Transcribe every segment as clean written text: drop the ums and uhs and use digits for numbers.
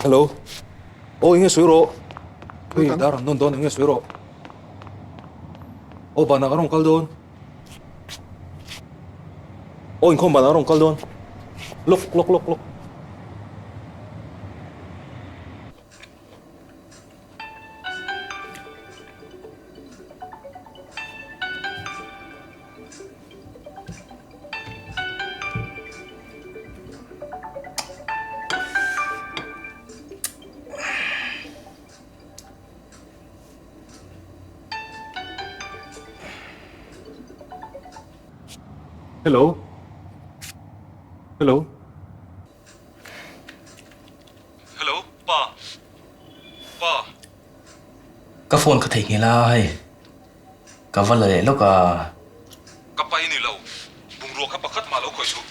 Hello. Inge suiro. Daran don inge suiro. Bana arong kaldon. Inkom bana arong kaldon. Look. Hello. Hello, Pa. Cái phone có thể nghe lại. Cái vấn đề lúc Cái bay này lâu. Bùng ruột các bác khát mà lâu khỏi xuống.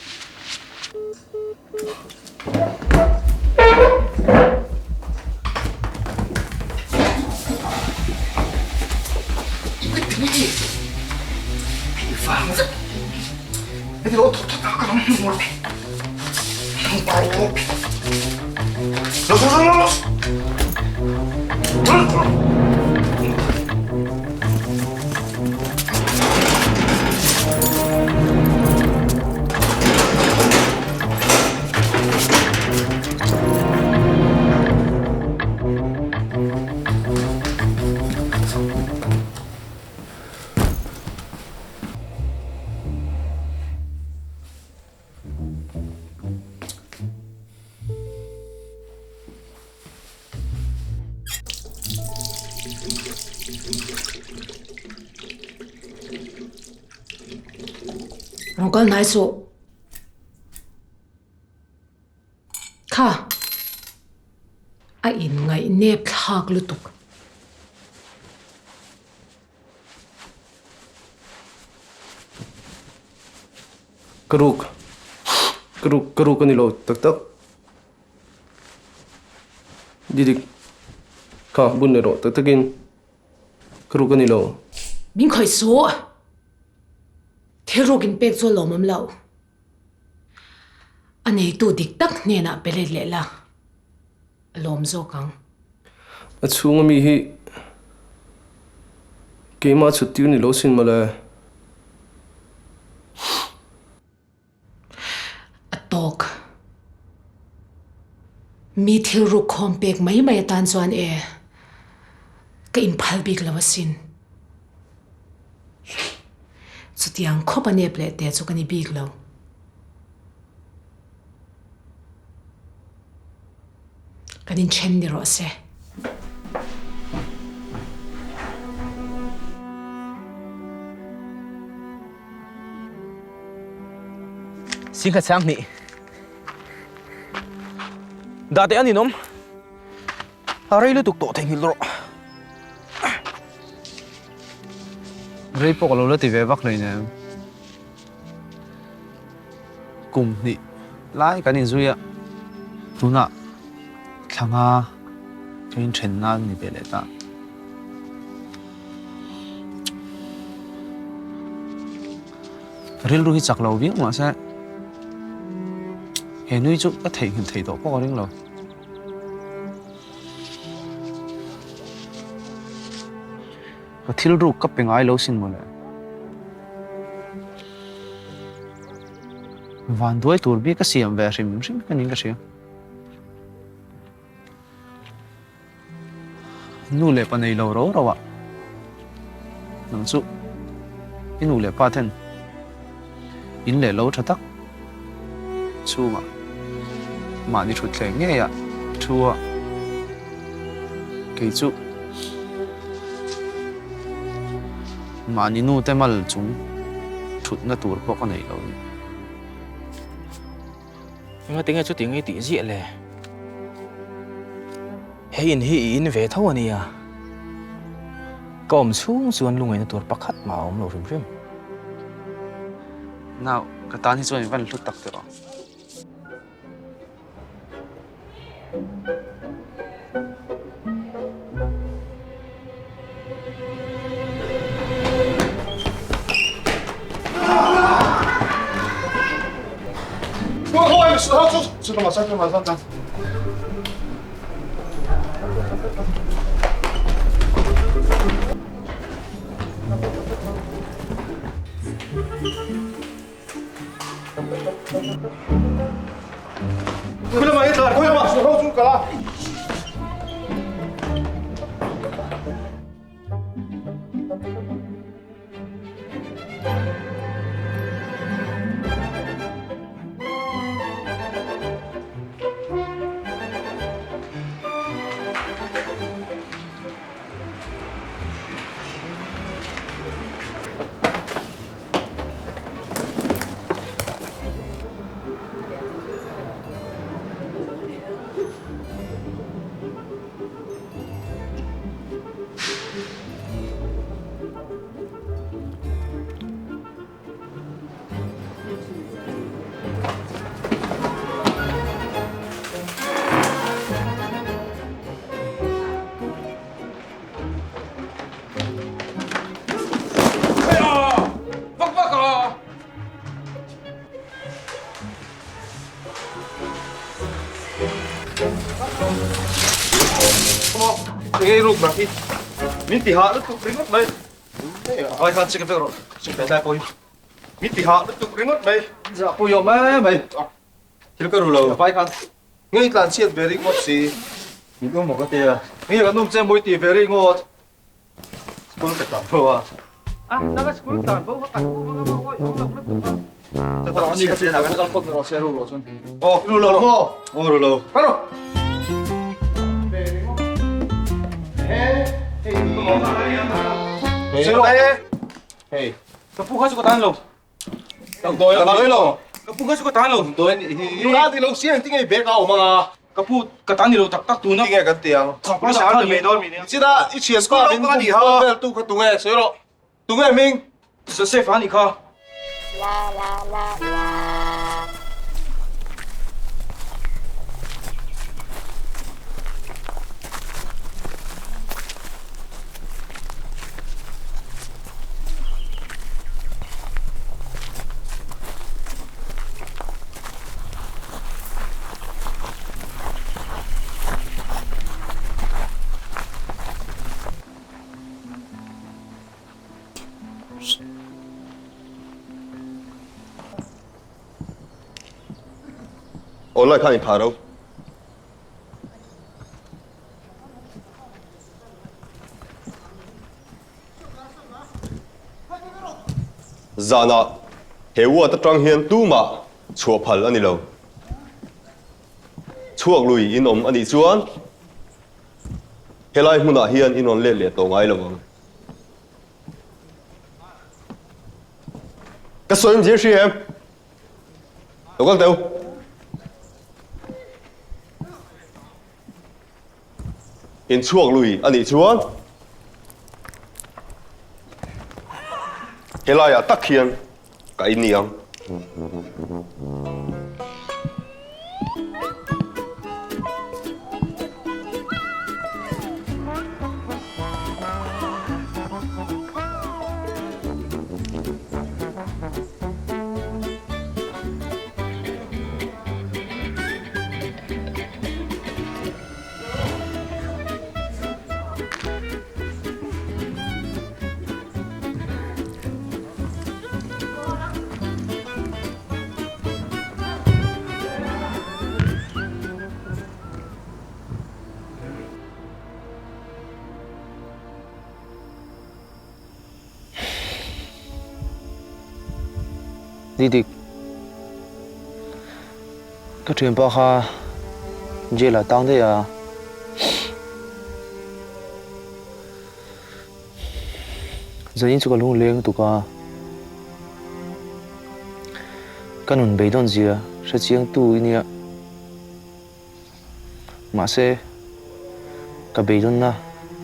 Cái lỗ thutak nó một này. Nó. Rong kal nai su. Kha. A in ngai nep thak lutuk. Keruk cái này lo tak. Jadi kha bun này lo takin. Keruk cái này lo. Min khoi su. Thlarau pek zo lawm lo. Anei tu dik tak ne na pele le la. Lawm zo kang. Achunga mi hi kema chutiu ni lo sin mala. Tawk. Mi Thlarau khom pek mai tan chuan ka in phal bik lawa sin. Sutiang khopa ne ple te chu kani bik lo. Kanin chen ni ro se. xin khát sang nị. Đã thế anh đi nôm. Aray lu tuk to thành hilro. Rây bọc lâu ti về vắc này nè. Cùng nị lại cái này duy ạ. Tú nạ thằng à cho nên chân na nị về lại ta. Rây lu hi chặt lâu biết mà sao. Hệ nuôi chút có thể hình đó có đến lâu. Và Thlarau cấp bên ai lâu xin mà lại. Van đuôi tour biết cái gì em về rim cái này cái gì. Nu lệ pan này lâu rồi ạ. Nâng chút. Nu lệ Pathian. In lệ lâu thutak. Chu mà đi chụp thlang nghe ạ. Chu cái chú mà ni nu te mal chung chụp na tour bọc này lâu. Nhưng mà tiếng chút tiếng ấy tí dị lệ. Hi in về thâu anh à. Còn xuống xuân luôn ấy tour bạc khát mà ông lâu rim. Nào cái tan hi chuan văn thutak te ro. Kau lama itu, kau lama. Kau suka lah. Ngay lúc mà khi mình tỉ hạ nó tụt đến mất đây. Ai khăn chicken rồi, chicken đại bồi. Mình tỉ hạ nó tụt đến mất đây. Dạ bồi yếm mày. Thì nó có đủ lâu. Ai khăn. Ngay làm chuyện very ngon gì. Mình có một cái tiền. Ngay cái nôm xem mỗi tỉ very ngon. Con phải tập thôi à. Nó cái school tập vô học tập vô. Tao nói cái nào cái nó không có xe rồi rồi. Đủ lâu. Đủ lâu. Bắt đầu. Sino kayo? Hey. Kapuha ko tanlo. Tôi là bao lâu? Kapuha ko tanlo. Tôi lúc nào thì lâu xuyên tiếng nghe bé cao mà. Kapu katanilo tak tu na. Tiếng nghe gần tiếng. Nó sao nó mày đó mày. Chỉ là ít chuyện qua mình đi ha. Tu cái tu nghe sửa rồi. Tu nghe mình. Sẽ sẽ phá đi kha. Ôi lại khăn thả đâu? Giờ nọ, hiểu ta trăng hiền tu mà, chùa phật anh đi lâu. Chuộc lùi in ôm anh đi chuan. Thế lại muốn hiền in ôm lệ tổ ngay lâu. Cái số em gì em? Đâu có đâu. In chuộc lùi anh đi chuan. Thế lại à tắc hiền cái niềng. Didik. Cái chuyện bao ha, chỉ là tăng thế à. Giờ những chỗ lung lên tụ cả. Cái nón bể đòn gì à, sẽ chiang tu ini à. Mà sẽ cái bể đòn na,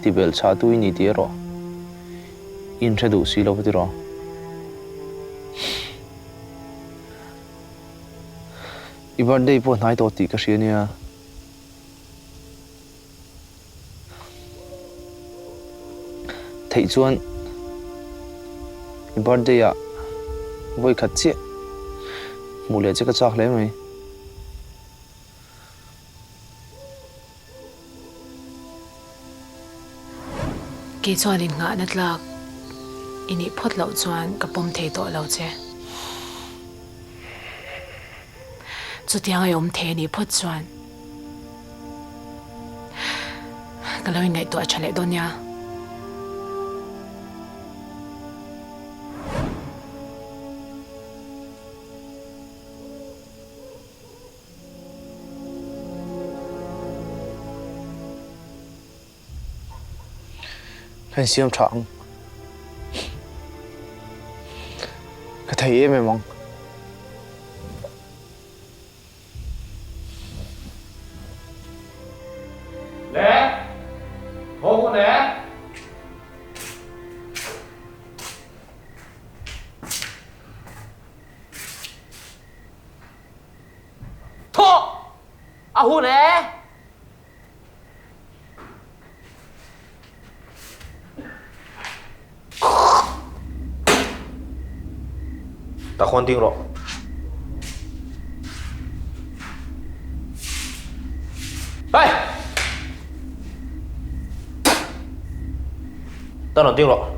thì bel cha tu ini đi rồi. In sẽ đủ xí lâu vậy rồi. Birthday po nai to ti ka sia nia thei chuan birthday a voi khat che mule che ka chak le mai Ki chuan in nga na tlak ini phot lo chuan ka pom thei to lo che chu tiang ai om the ni phot chuan ka loi ngai to achale donya Hãy xem trọng cái thấy em mong Nè, hôn con nè. Thọ, à hôn nè. Ta khoan tiếng rồi. Hey! Ta nói tiếng rồi.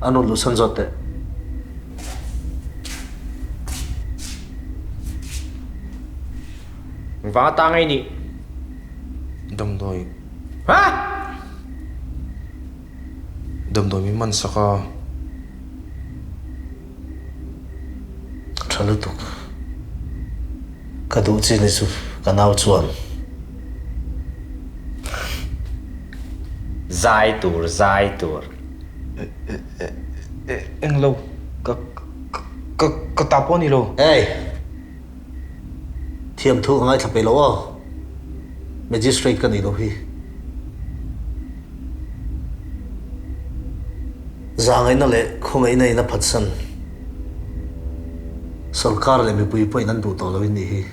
Ano lusan zote Vã ta ngay nị. Đâm đôi Hả? đâm đôi mình saka Chalutuk Kadu chinisu Kanao chuan Dài tur. Anh lâu Có tạp đi lâu Ê Thiêm thu ngay thập bê lỗ à Magistrate ka ni lo hi Giang ay na le Kung ay na ina patsan Sarkar le mi pui pui nan du to lo ni hi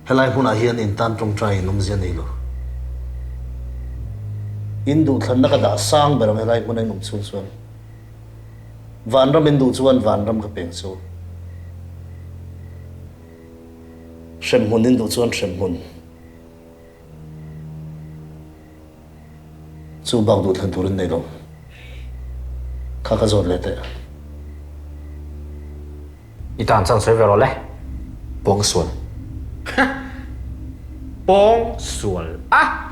Helai huna hian in tan trong trai num zian ni lo In du than na ka da sang berang helai huna num chung chuan Van ram in du chuan van ram ka peng so Shem hun in du chuan shem hun Chu bang du than turin nei lo Kha zot le te Itan sang soi về rồi lấy. bong xuân Bong xuân à?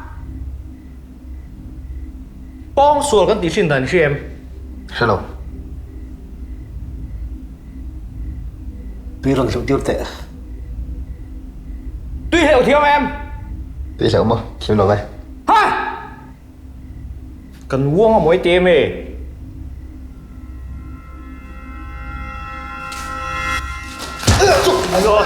Bong xuân kan tí xin đàn xem. hello Tuy rằng tiêu tệ Tuy hiểu thiếu em. tí sao mà kiếm đâu đây Hả? Cần vuông ở mỗi tiệm ấy. Rồi.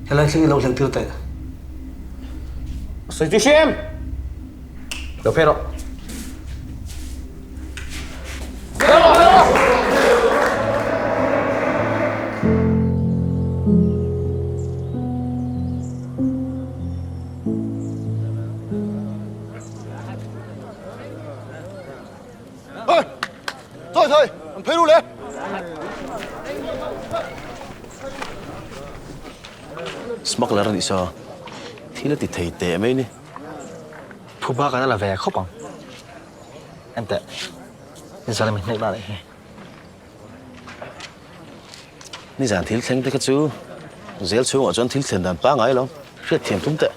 Helai khi lâu lang tiêu tệ Sao tí xem? Được phê rồi. Thôi, anh phê luôn lên. Smuggler ni so thila ti thei te mai ni Phu ba ka na la ve khop ang Em tệ Nên sao lại mình ba lại ni zan thil thleng te ka chu zel chu a chon thil thlen dan pa ngai lo hret thiam tum te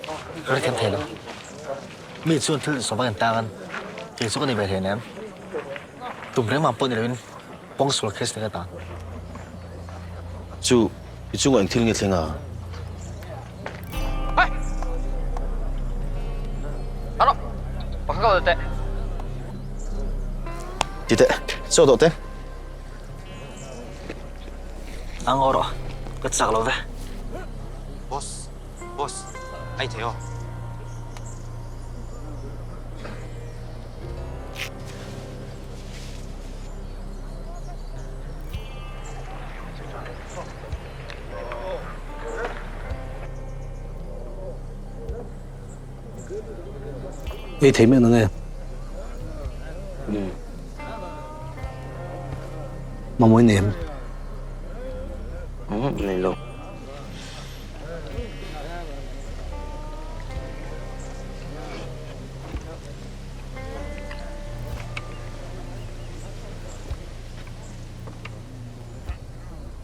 Rồi thêm thầy lo Mi chuan thil so ba ta gan Thì số cái này về thầy em Tụm rẽ mà bôn đi lên Bong sủa case này ta chu i chu ang thil nge thlenga Ano? Pakakaw tete. ti te so do te Ang oro Cất sạc lo về Boss, ai thế không? Ê thấy mẹ nó nghe mà mỗi niệm Này lâu.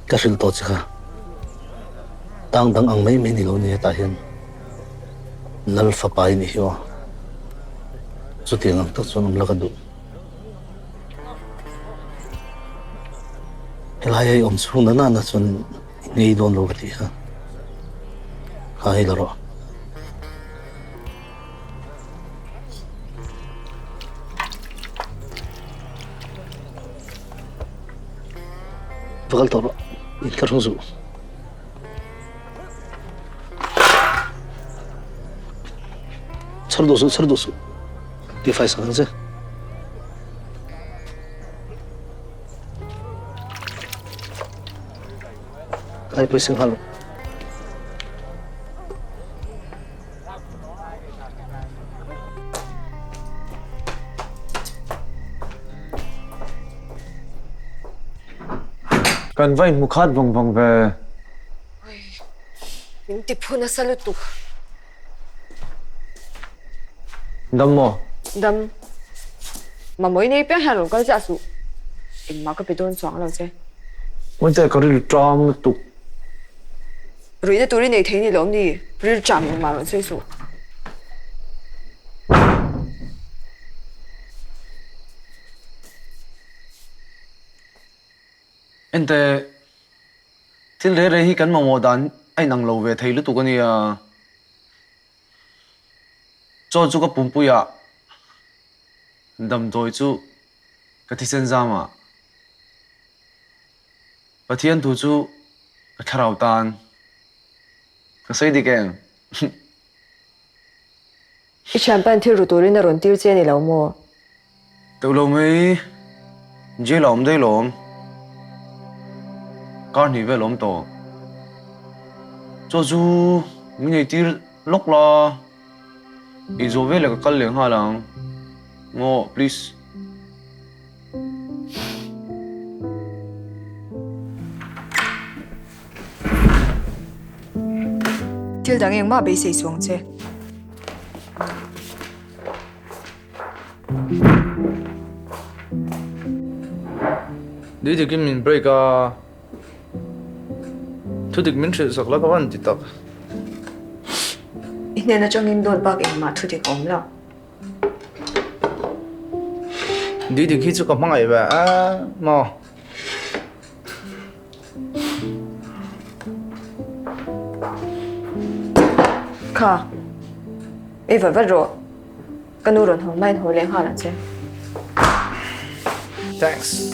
cái sự tốt chứ cả đang ăn mấy mấy điều này ta hiện Lalpa Fak ni hiyo so tiền ang tất số năm là cái đủ hleithei xuống đó na chun ngay don lo cái ha hai là rồi vâng tao rồi ít cái không dụ Sardosu di faz saja ai pusing halu Kan vai mukhat vong về. Yung tipon na sa luto. Đâm mò. Đâm. Mà mỗi nay bé hàng cái giá số. Em mà có bị đồn xoắn rồi chứ. Mình sẽ có đi tròn tục. Rồi để tụi này thấy ni lawm đi, rồi chạm mà rồi chơi số. Anh ta thlarau hi kan mamo dan ai nang lo ve thei lu tu kani a chaw chu ka pumpu ya dam doi chu ka thisen zama Pathian tu chu ka Thlarau tan ka sei di keng I chạm ban thiêu rồi tụi nó rồi tiêu chơi ni lawm mo. tự lo mấy dễ lawm đây lawm con thì về lawm to cho dù mình này tiêu lóc la ý rồi về là cái căn liền hà lang ngô please Tiêu đang em mà bị xây xuống chứ. Đi thì cái mình break à thutak mình sẽ sạc lại các bạn thutak Nên là trong em đồn bạc em mà thu được ổn lắm. đi thì khi chú có mang ai về à mà Khá. Em vẫn rồi. Cái nụ rộn hồng mai hồi lên hoa là chứ. thanks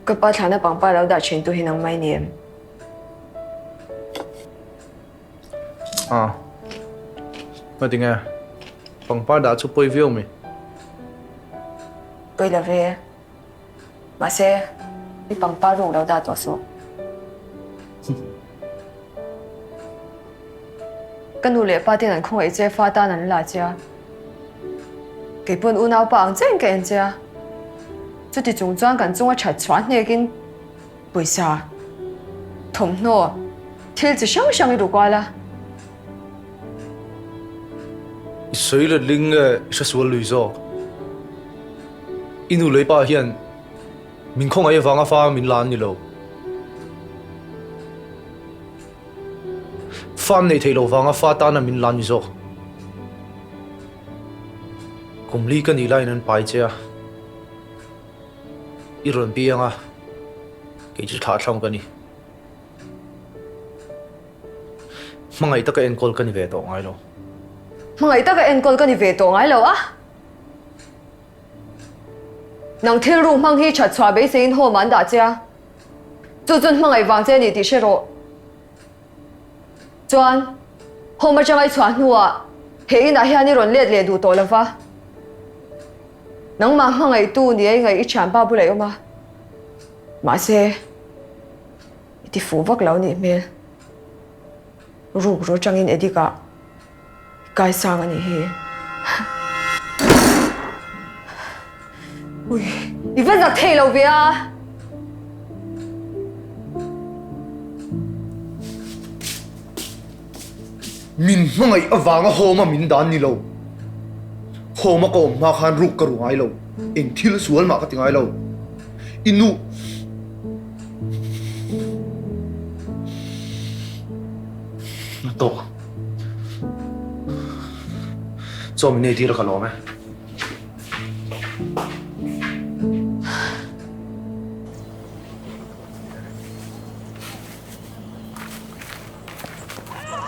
Cái ba tháng nó bằng ba lâu đã chuyển tôi hình năng mai niệm. à mà tiếng à bằng ba đã chụp bôi view mình Bây là về. Mà xe. Đi bằng ba rụng lâu đã tỏa số. Cái nụ lệ ba tiền anh không ấy chơi pha ta nắn là chứ. Cái bọn u nào bằng chân cái anh chứ. Chú thì chúng chọn gần chúng chặt choán này kinh bồi xa. Thông nô. Thiel chỉ sang đi đủ qua là. sấy là linh sẽ số lùi rồi inu lấy ba hiện mình không ai vắng pha mình lan như lâu farm này thấy lâu vắng pha ta là mình lan như rồi cùng lý cái này lại nên bài chơi iron biang à cái chữ thả trong cái này mà ngày ta cái encol cái này về tổ ngay luôn Mà ngày ta cái encol cái này về tổ ngay lâu á. Nàng thiel rung mang hi chặt xóa bế sinh hồ mãn đã chứ. Chú chun mà ngày vàng chơi này thì sẽ rồi. Chuan, hôm mà chẳng ai xóa hùa, hệ na hiền ni rộn liệt đủ tổ lova. Nàng mà ngày tu ni ngày ít chạm ba bữa lại mà. Mà xe, thì phù vắc lão ni mê. ruk ro changin edika kai sang ani hi ui i ven giặc thei lo vía min mangai awanga homa min dan ni lo homa ko ma khan ruk ka rungai lo eng thil sual ma ka tingai lo inu to cho mình đi ra cả lò mày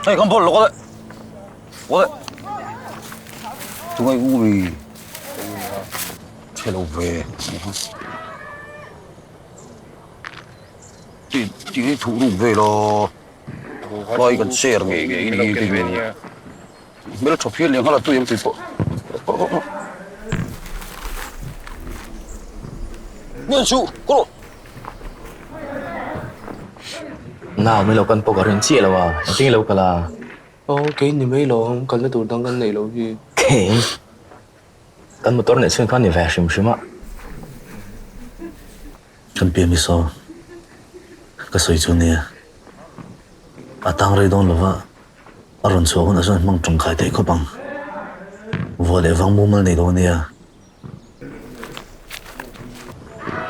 Hey, con bol loko đấy. Ủa đấy. Tụi ngay ui. Thế lâu về. Thì cái thủ đủ về lo. Coi cần xe rồi cái về này. Bây giờ chụp phim liền hay là tôi em chụp. Nhân sự, cô. nào mới lâu cần bộ cả人气了哇，一定lâu cả啦。哦，幾年沒lâu，跟得到當跟你lâu去。給，跟冇多人先看你發是唔是嘛？跟別咪說，個水準呢？啊，當然當lova，啊人說我那時忙中開的個幫，我嚟幫冇乜你多呢啊，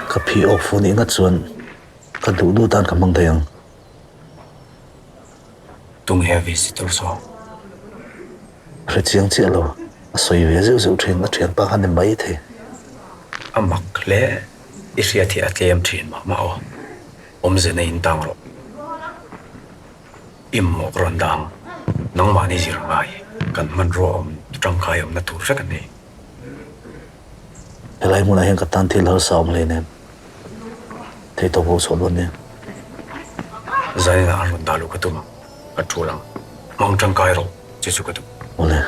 個皮惡婦你個轉，個嘟單個忙的樣。東海為是多少？rồi chiang chia lo, soi về dịu trên nó chuyển ba hắn mấy thế. Mặc lẽ, ít khi thì em chuyển mà giờ này tăng rồi. Im một ron đằng, nông mà này gì rồi cần mình rồi trong khai nó tụt rất này. Lại muốn anh cái tan thì lâu sau mà lên em, thấy tôi vô số luôn nè. Giờ này là ron đào cái tụi mà, cái chỗ lăng, mong trong khai rồi, chỉ số cái tụi. Oleh.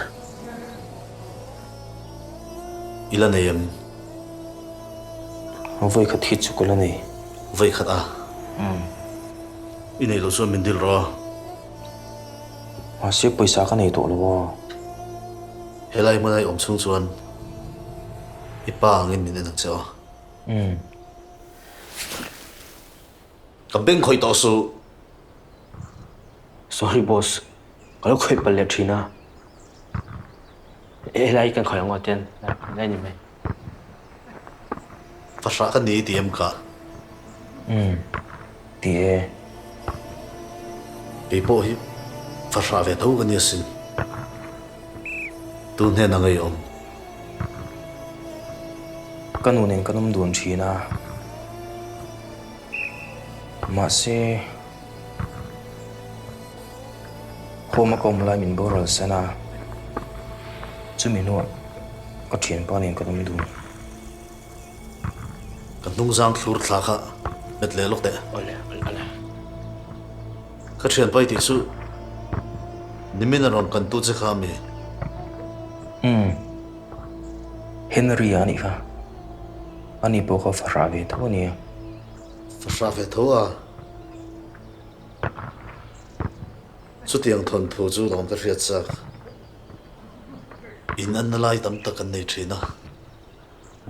Ilan này em với khát hít chút cái này với khát à ini lo so mình đi rồi mà xếp पैसा cái này tổ rồi hệ lại mới ông chung chuan ipa ngin mình đang chơi cầm beng khơi to su sorry boss kalau khơi balik China lại cần khởi ngọt tiền đây nhìn mày phát ra cái gì thì em cả thì bị bỏ hi phát ra về đâu cái gì xin tuân theo năng ấy ông cái nụ nên cái nấm đuôn China mà sẽ hôm mà công lại mình bỏ rồi xem na chứ mình nuốt có chuyện bao nhiêu cái nấm đuôn cái nung giang khur thla kha met le lok de cái chuyện bay thì su nimin ron kan tu che kha mi Henry ani kha ani po kha fra ve tho ni fra ve tho à su tiang thon phu chu dom ka riat cha in an lai tam tak kan nei thina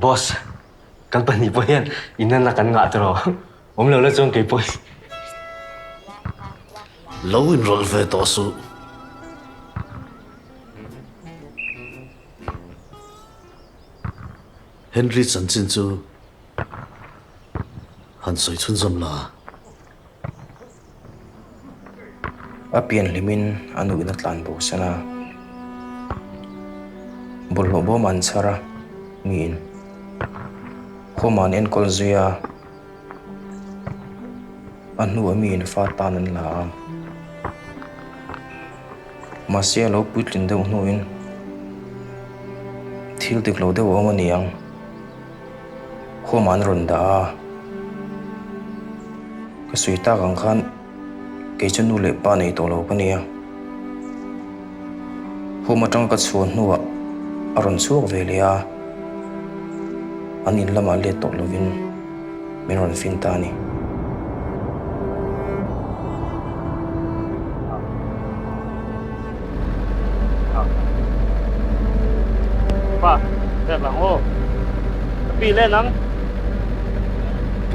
boss company po yan inan na kan nga tro om lo la chong ke po lâu in rol ve to su Henry chan chin chu han soi chun zom la apian limin anu ina tlan bo sana bollo bo man sara ngin khoman en kol zuya anu amin fa tanan la masia lo putlin de unuin thil dik lo de wo maniang khoman ronda ka suita kang khan ke chanu le pa nei to lo pania homa tang ka chuan nuwa aron chuak velia anin lama le to lovin meron fintani ปีเล่นนัง จ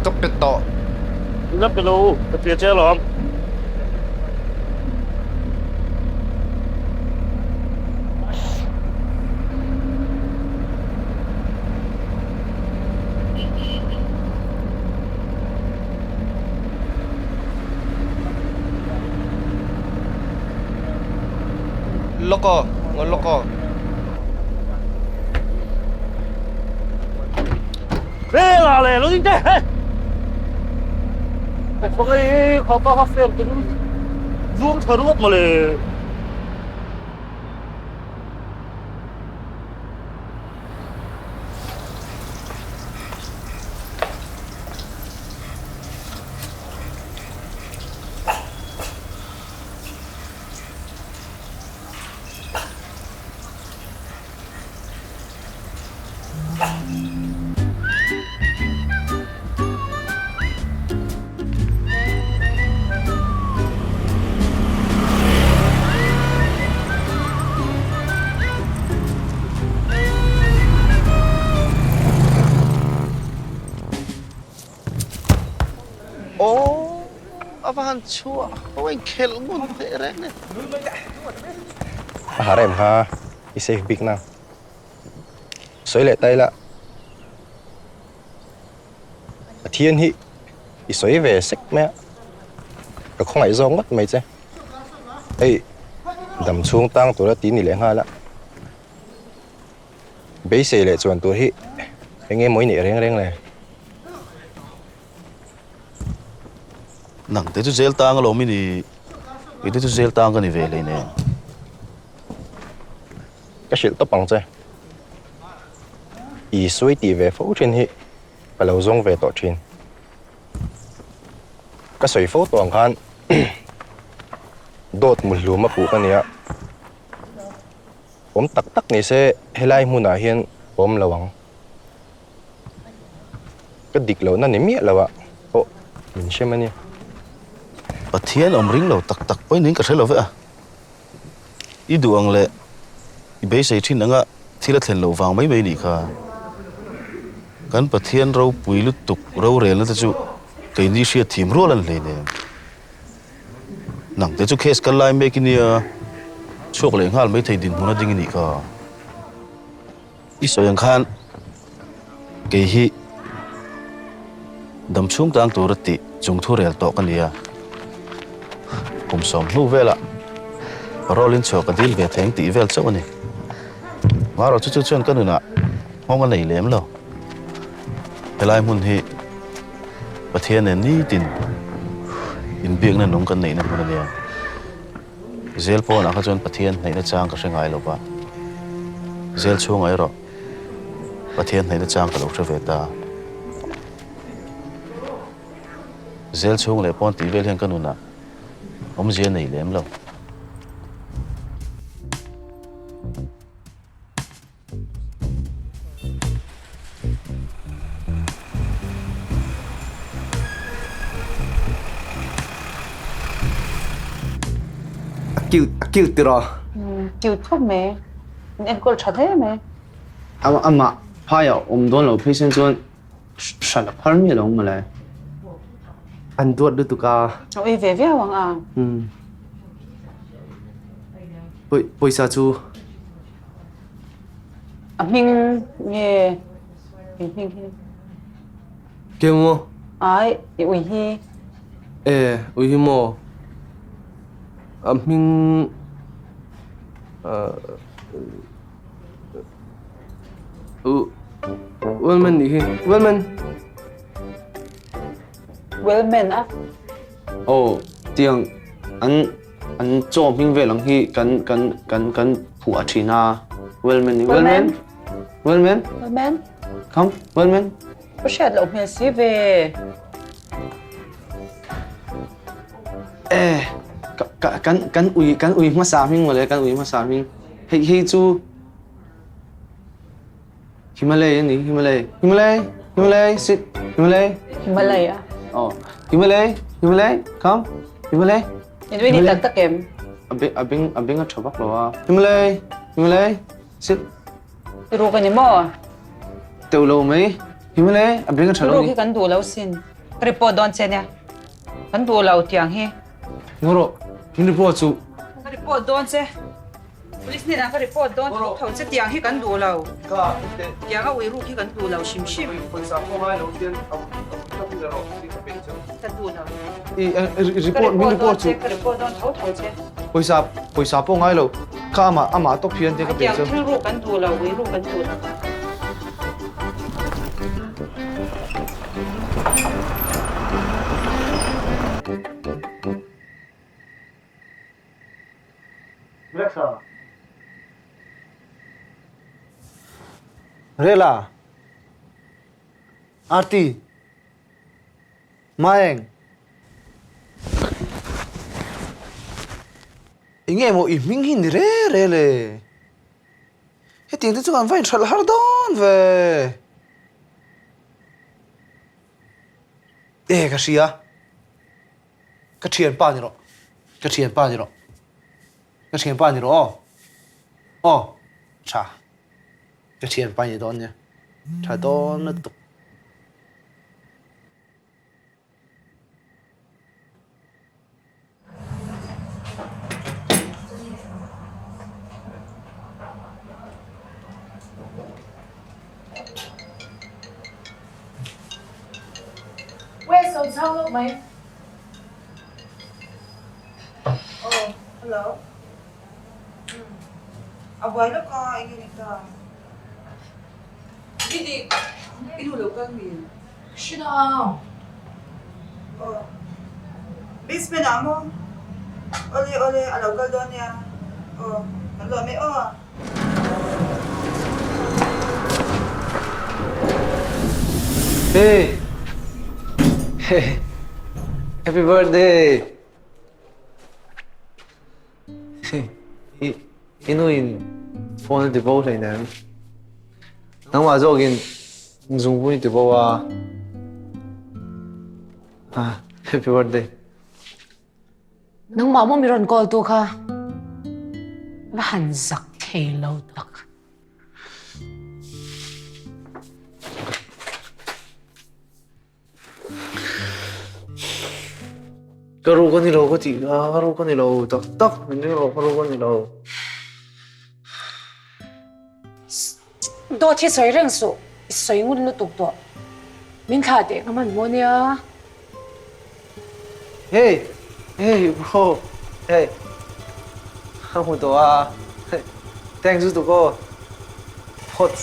ะเป็นต่อ แล้วไปรู้ไปเปลี่ยนเจ้าหรอแล้วก็เฮ้ยอะไรรู้จริงๆเฮ้ยพวกนี้เขาก็เฟลกันร่วมทะลุมาเลยโอ้อาบานชัวเอาไว้เคลมุนเตะแรงเนี่ย อาหารเอ็มฮะอีเซฟบิ๊กนะสวยเละไตละเทียนฮิอีสวยเวสิกแม่ก็คงไอ้ซองมัดไม่ใช่ไอ้ดำช่วงตั้งตัวละตีนี่แหละฮะละเบสเซ่เลยส่วนตัวฮิเป็นไงมวยเนี่ยเร่งเลย นังแต่จุเซลตางก็ลงมินี่อีแต่จุเซลตางก็นี่เวเลยเนี่ย cái chuyện tốt bằng chứ, ý suy đi về phố trên hi, và lâu dùng về tổ trên, cái suy phố toàn khan, đốt một lúa mà phụ cái này,ผมตักนี่เสให้ไล่มูนาเฮียนผมระวังก็ดิกเรานั่นนี่เมียแล้วอะโอ้มันใช่ไหมเนี่ย Pathian om ring lo tak poi ning ka thelo ve a I duang le I be sei thin anga thila thlen lo wang mai mai ni kha kan Pathian ro pui lu tuk ro rel na chu ke ni sia thim ro lan le ne nang te chu case kan lai me ki ni chok le ngal mai thei din huna ding ni kha I so yang khan ke hi dam chung tang tu rati chung thu rel to kan yaผมสมรู้เวลาเราเล่นโชว์กันดีเวทแทงตีเวลเจ้าวันนี้ว่าเราช่วยชวนกันหนึ่งนะห้องกันไหนเลี้ยมเราเวลามุ่งที่ประเทศเนี่ยนี่ตินอินเบียงเนี่ยนุ่งกันไหนนะคนนี้เซลพอนะเขาจนประเทศไหนนะจ้างก็ใช่ไงเราปะเซลช่วงไงหรอประเทศไหนนะจ้างก็ลูกเชฟตาเซลช่วงเลยป้อนตีเวลเห็นกันหนึ่งนะผมเจอในเล่มแล้วกิวติรอกิวทุบไหมเอ็นก็ชัดเลยไหมอามาพายอ่ะโดนเราพิเศษจนฉันละพันมีลงมาเลยอันตัวดูตุกาเอาเอเวียวังอ่ะปุยซาจูมิงเย่มิงเกี่ยวมั้ไอ้อุยฮีอุยฮีมั้มิงเวลแมนนี่เวลแมนอ่ะโอ้เตียงอันโจมิงเวลังฮีกันผัวชีนาเวลแมนครับเวลแมนผู้ชายเราเมียสิเวกันอุยมาสามิงมาเลยกันอุยมาสามิงเฮ้จูฮิมาลัยนี่ฮิมาลัยสิฮิมาลัยอ่ะอ๋อฮิมาลัยครับฮิมาลัยยังไม่ได้ตักเกมอับก็ชอบบักหรอฮิมาลัยสิรู้กันยังบ่ tiêu lâu mấy thì mới lấy à bên cái Ru lâu khi đi kan du lo sin. Report don chen ya. Kan du lo tiang he. ngô rồi mình đi bộ chú Report don che. Police ni na report don thau che tiang he kan du lo. Ka, Ya ga wi ru khi kan du lo shim shim. poi sa po ngai lo tiên ông không được rồi đi tập bên Kan du lo. report mình report chú report don thau che. poi sa po ngay lâu ka ama tóc phiền thì cái bên Tiang chứ thil ru kan du lo wi ru kan du lo. Rela Arti Maeng Inge mo iming hin re le He tiếng tiếng còn phải thật har don về cái gì à cái chuyện bao nhiêu cái chuyện bao nhiêu cái chuyện bao nhiêu chà cái chuyện bao nhiêu đó nhỉ chà đó nó tục Where's some towel, mate? Oh, hello. Abuelo ko, ingin ka. Hindi, inulo ka min. Shino. Oh. Bis na mo. Ole, alaw ka doon ya. Oh, nalome oh. Hey! Hey! Happy birthday! Inuin phone di bao thầy nè. Nang mà zo gin dùng vui di bao à. Happy birthday. Nang mama miron call tu ka. Mahansak kay lâu tak. Karu ko ni lo ko ti, karu ko ni lo tak hindi lo karu ko ni lo. Do thi soi reng su, soi ngun lu tuk to. Min kha de ngaman mo niya. Hey, bro, hey. Kamu to ah. Thanks to ko. Hot.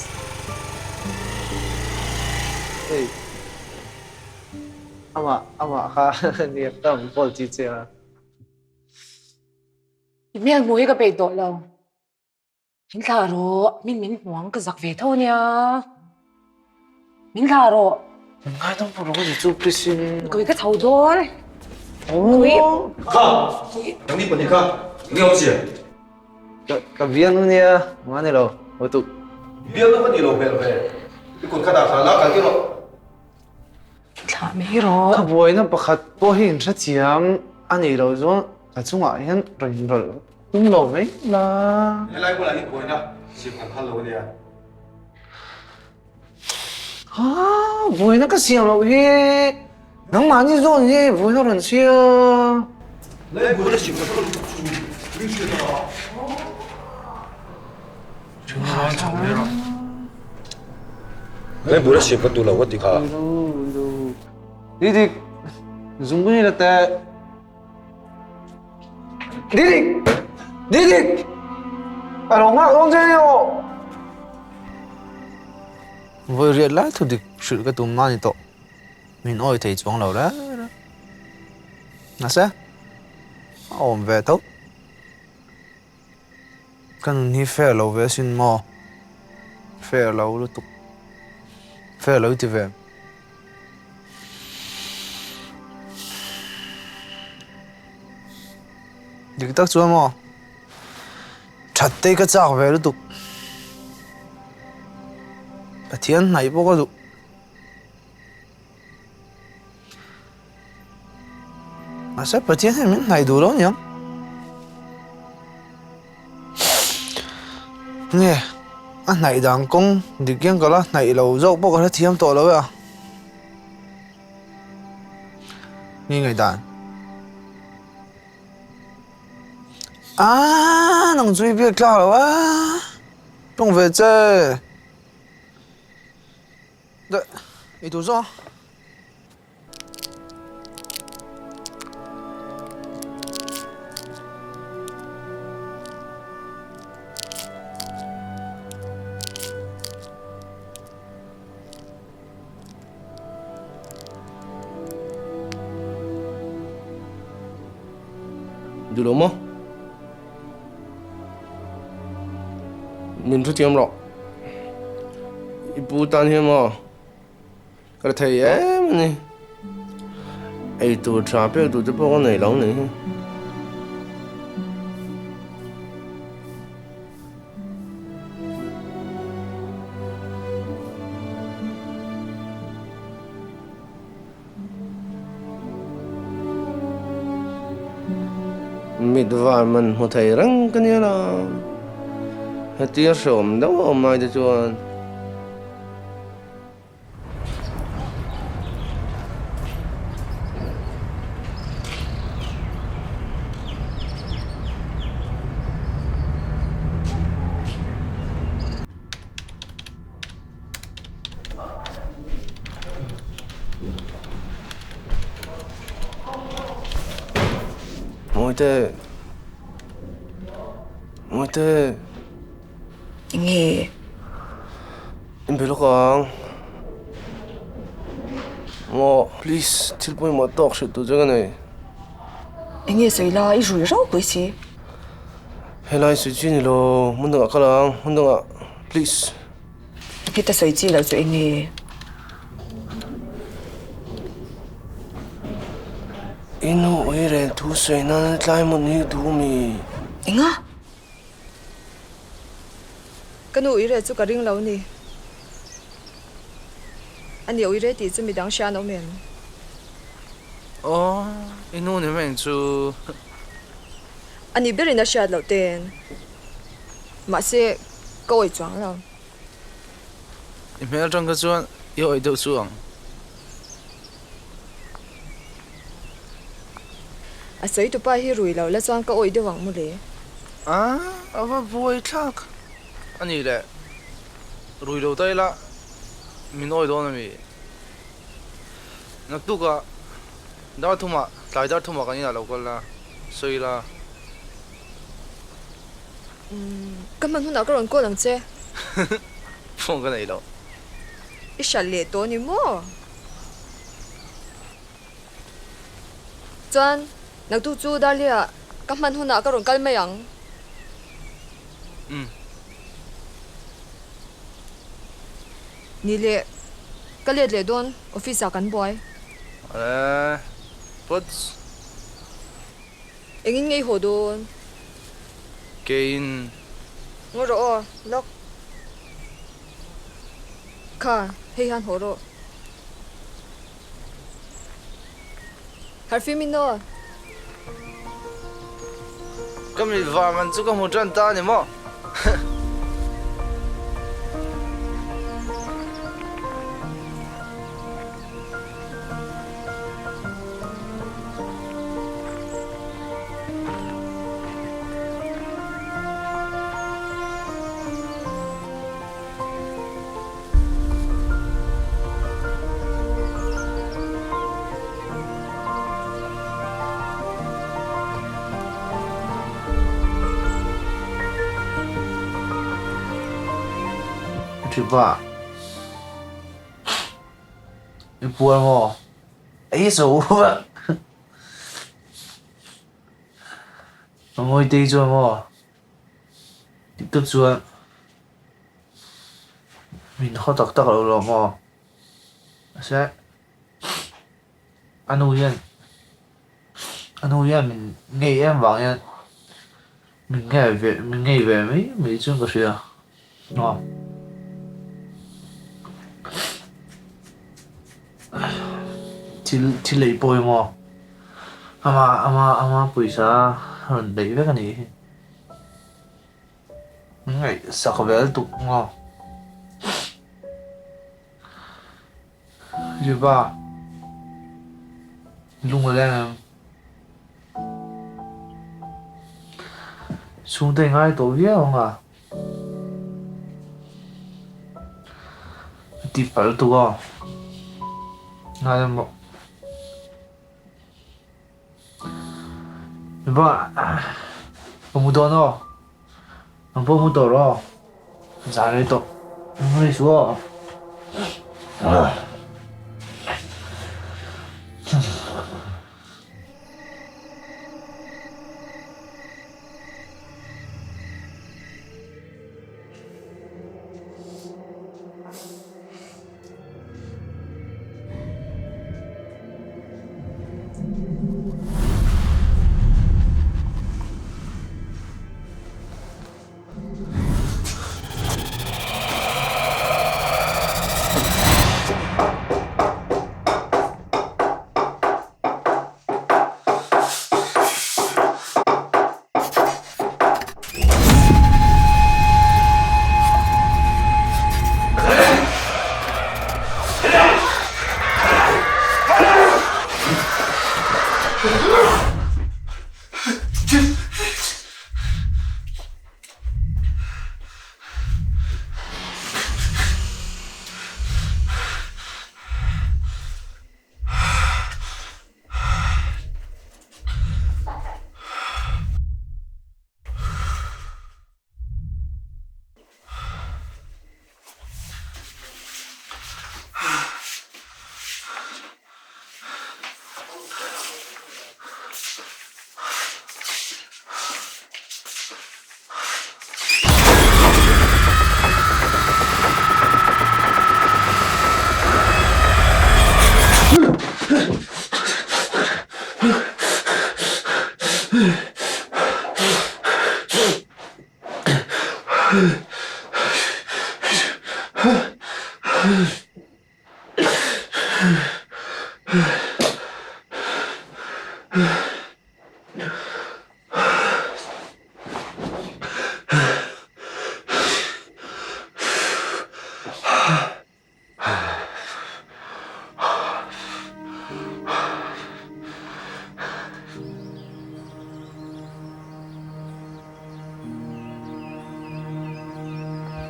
Hey. Ama ka niya tam pol chi chia. Miang mo ka pe do lo. Min Thlarau, min huang ka zak ve tho niya. Min Thlarau. Ngai dong puro ko di chu prisin. Ko ka thau dor. Oh. Ka, yang ni pun ka, ini apa sih? Ka vian niya, mana lo? Otu. Biar apa ni lo ber. Ikut kata salah kan kilo. Thla me ro. Ka boy na pakhat po hin sa chiam ani lo zo ka chunga hian rol. Lo mai la. Helai pula ni boy na, siapa hello dia. Boy na ka siam lo hi. Nang mani zo ni boy na ron sia. Lai boy na siapa hello tu, ni siapa? Lai boy na siapa tu lah, what dikah? Didik, zumbu ni lata. Didik, alo ngak dong je yo. Voi riết lá thu dik sự cái tụm mani to, mình oi thấy chuang lâu đó. Nà sao? Ôm về thôi. Kan hi fair lâu về xin mò. Fair lâu lu tục. Fair lâu thì về. Dik tak chuan mo. That te ka chak ve lu tục. Pathian nai po ka du. Asa Pathian he min nai du lo nyam. Nge, này đang công đi kiếm cái là này lâu dốc bốc cái thiêm tổ lâu à nghe người đàn nông duy biết là à không về chơi đấy đi đâu rồi được đúng không? Mình rút tiền rồi. Ibu tan hiểm à? Cái thầy em này, ai tụi cha bé tụi cái bao này lâu này. Mít vài mình một thầy răng cái này là hết tiệt sớm đâu mà mai cho Môi tê nghe em biết không mo please thupui mo tawk sự tu cái này nghe rồi là ít rủi ro cái gì helai sự chuyện lo muốn được cái lang muốn được please khi ta suy nghĩ là rồi nghe inu ire thu suy na lại một nhiều thu mi anh á cái nụ ý chú cái ring lâu nè anh yêu ý thì chú mình đang xem nó miền inu này mình chú anh biết là xem lâu tiền mà sẽ câu ấy chọn lâu em trong cái chuyện yêu ấy đâu xuống sấy tụi bay hi rủi lâu là chọn câu ấy đâu vắng một lẽ vui chắc anh ấy đấy rủi đầu tay là mình nói đó là mi nãy tu cả đào thùng mà lại đào thùng mà cái này là lâu cái là sấy là根本哪个人过能接放个này đâu一下列多你么真nãy tu chú đã lia根本哪个人干咩样你列个列列段 office กันบ่อยbut anh nghe hồ đồn gain ngồi rồi lóc cả hay han hồ rồi har phim mình nữa cái mình vào mình chỉ có một trận ta nhỉ mà thì vợ em buồn mà ấy xấu vậy ngồi đây rồi mà tiếp tục rồi mình khó tắc tắc rồi mà sẽ anh Hiền mình nghe em bảo nha mình nghe về mấy chuyện cái gì à ngon chỉ lấy bồi mà ama puysa hơn đấy với cái này ngày sạc về tục ngon Dì ba lung ở đây nè xuống đây ngay tổ viết không à đi phải tụ à ngay đây một dì ba không muốn đâu không muốn đâu ra đây tổ không đi xuống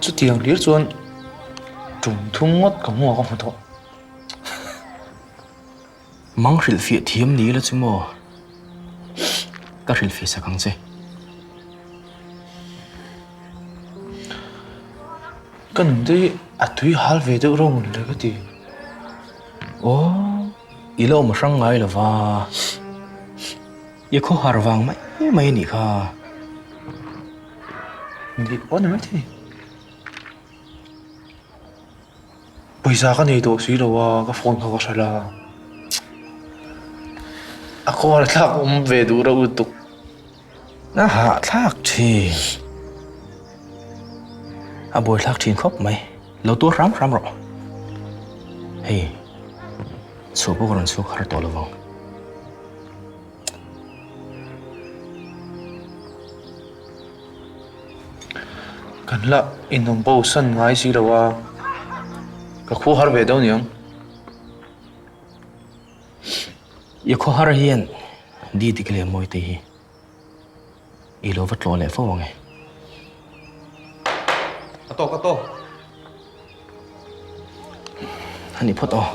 Chút tiền liệt xuân trùng thung ngót cả mua không thôi mang rìu phía thiêm ní là chứ mò các rìu phía sao căng chứ cái nấm đấy thui hal về đâu rồi mình lấy cái gì ô ý lâu mà sang ngay là va ý khó hар vàng mấy nị kha đi có nữa thế bây giờ cái này đồ xí đâu cái phone không có sai là cô là thắc về đủ đâu tục nó hạ thắc thì bồi thắc thì khóc mày lâu tốt rắm rồi hey số bố còn số khá to luôn cần là in đồng bao sân ngay xí đâu cái khu har về đâu nhỉ yêu khó har hiền đi thì cái môi thì ilo vật lo lẽ phô ngay Kato kato anh đi phốt to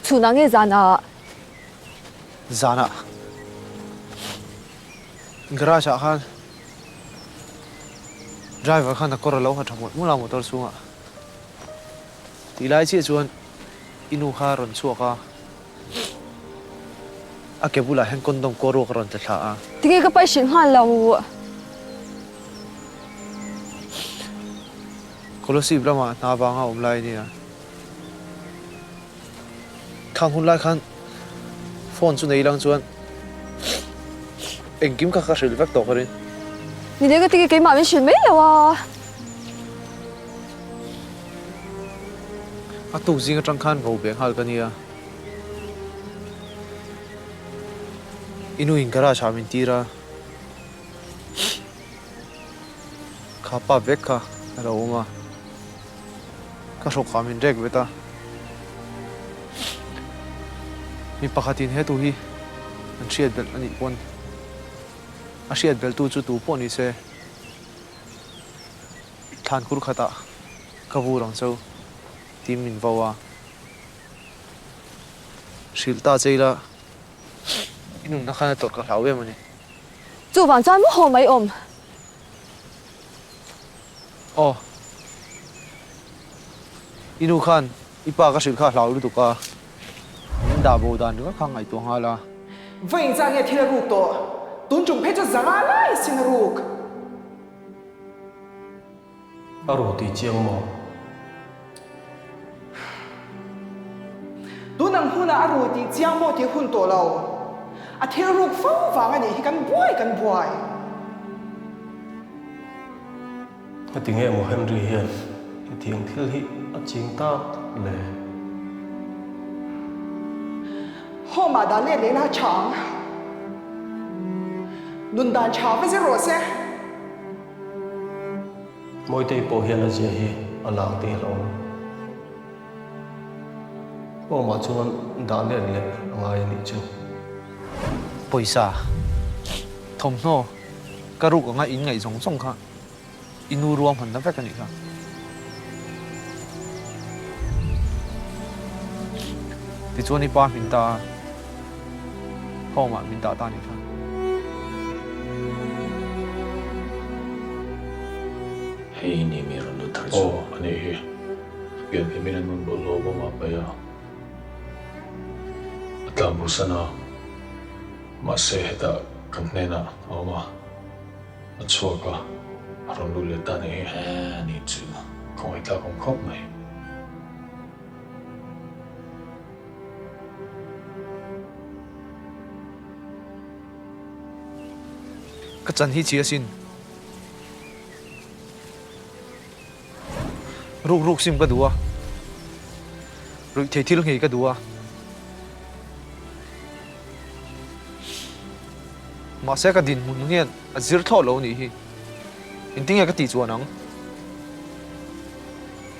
Chủ nang nghe zana. Zana. Garage khan. Driver khan nakor lo ha thamot mula motor sunga. Tilai chi chuan inu kha ron chuaka. Akebula hen kondom koro karon te thla a. Tingi ka pai shin han lo. Kolosi brama na ba nga umlai ni a. Khang hun lai khan phone chu nei lang chuan engkim ka ka hril vek to karin. Ni le ka tingi ke ma min shin mai lo a. A tu zinga tang khan ro beng hal ka ni a. Inu in garage ha min tira. Khapa vek ka ro ma. Ka ro kha min rek beta. Mi pakhatin HNEHTU hi an hriat bel ani pon a hriat bel tu chu tu pon ni se than kur khata ka vu rang chau tim min vawa shilta cheila inu na khana tor ka hlawe mani Chu wang chan mu ho mai om. Oh inu khan ipa ka shil kha hlau lu tu ka da bo dan ka khang ai tu hala Vậy ra nghe thiên rục tổ Tốn trùng phép cho giá lại xin rục Aro ti chiang mo. Tốn năng hôn là aro thì chiang mô thì hôn tổ lâu À thiên rục phong vàng anh ấy cần buai Cái tiếng nghe mo Henry hiền. Cái tiếng thil hi a ching ta le. Hô mà đã lên đến là chẳng Nôn đàn cháo với dễ rổ xe Mỗi tay po hiền là gì hi a lang ti lo. Ô mà chuan đã lên le ngai ni chu. poisa thom no karuk nga in ngai zong zong kha inu ruam han da vek ani kha ti chuan pa min ta homa min ta ta ni kha hei ni mi ron lu thar chu ani hi gen he min nun bo lova ma pa ya atlam bu sana ma se heta kan nena awma achwa ron lu le ta ni ni chu khoi ta kom khop mai ka chan hi chi asin ruk sim ka duwa ruk thei ngei ka duwa ma se ka din mun ngian azir tho lo ni hi intinga ka ti chuan ang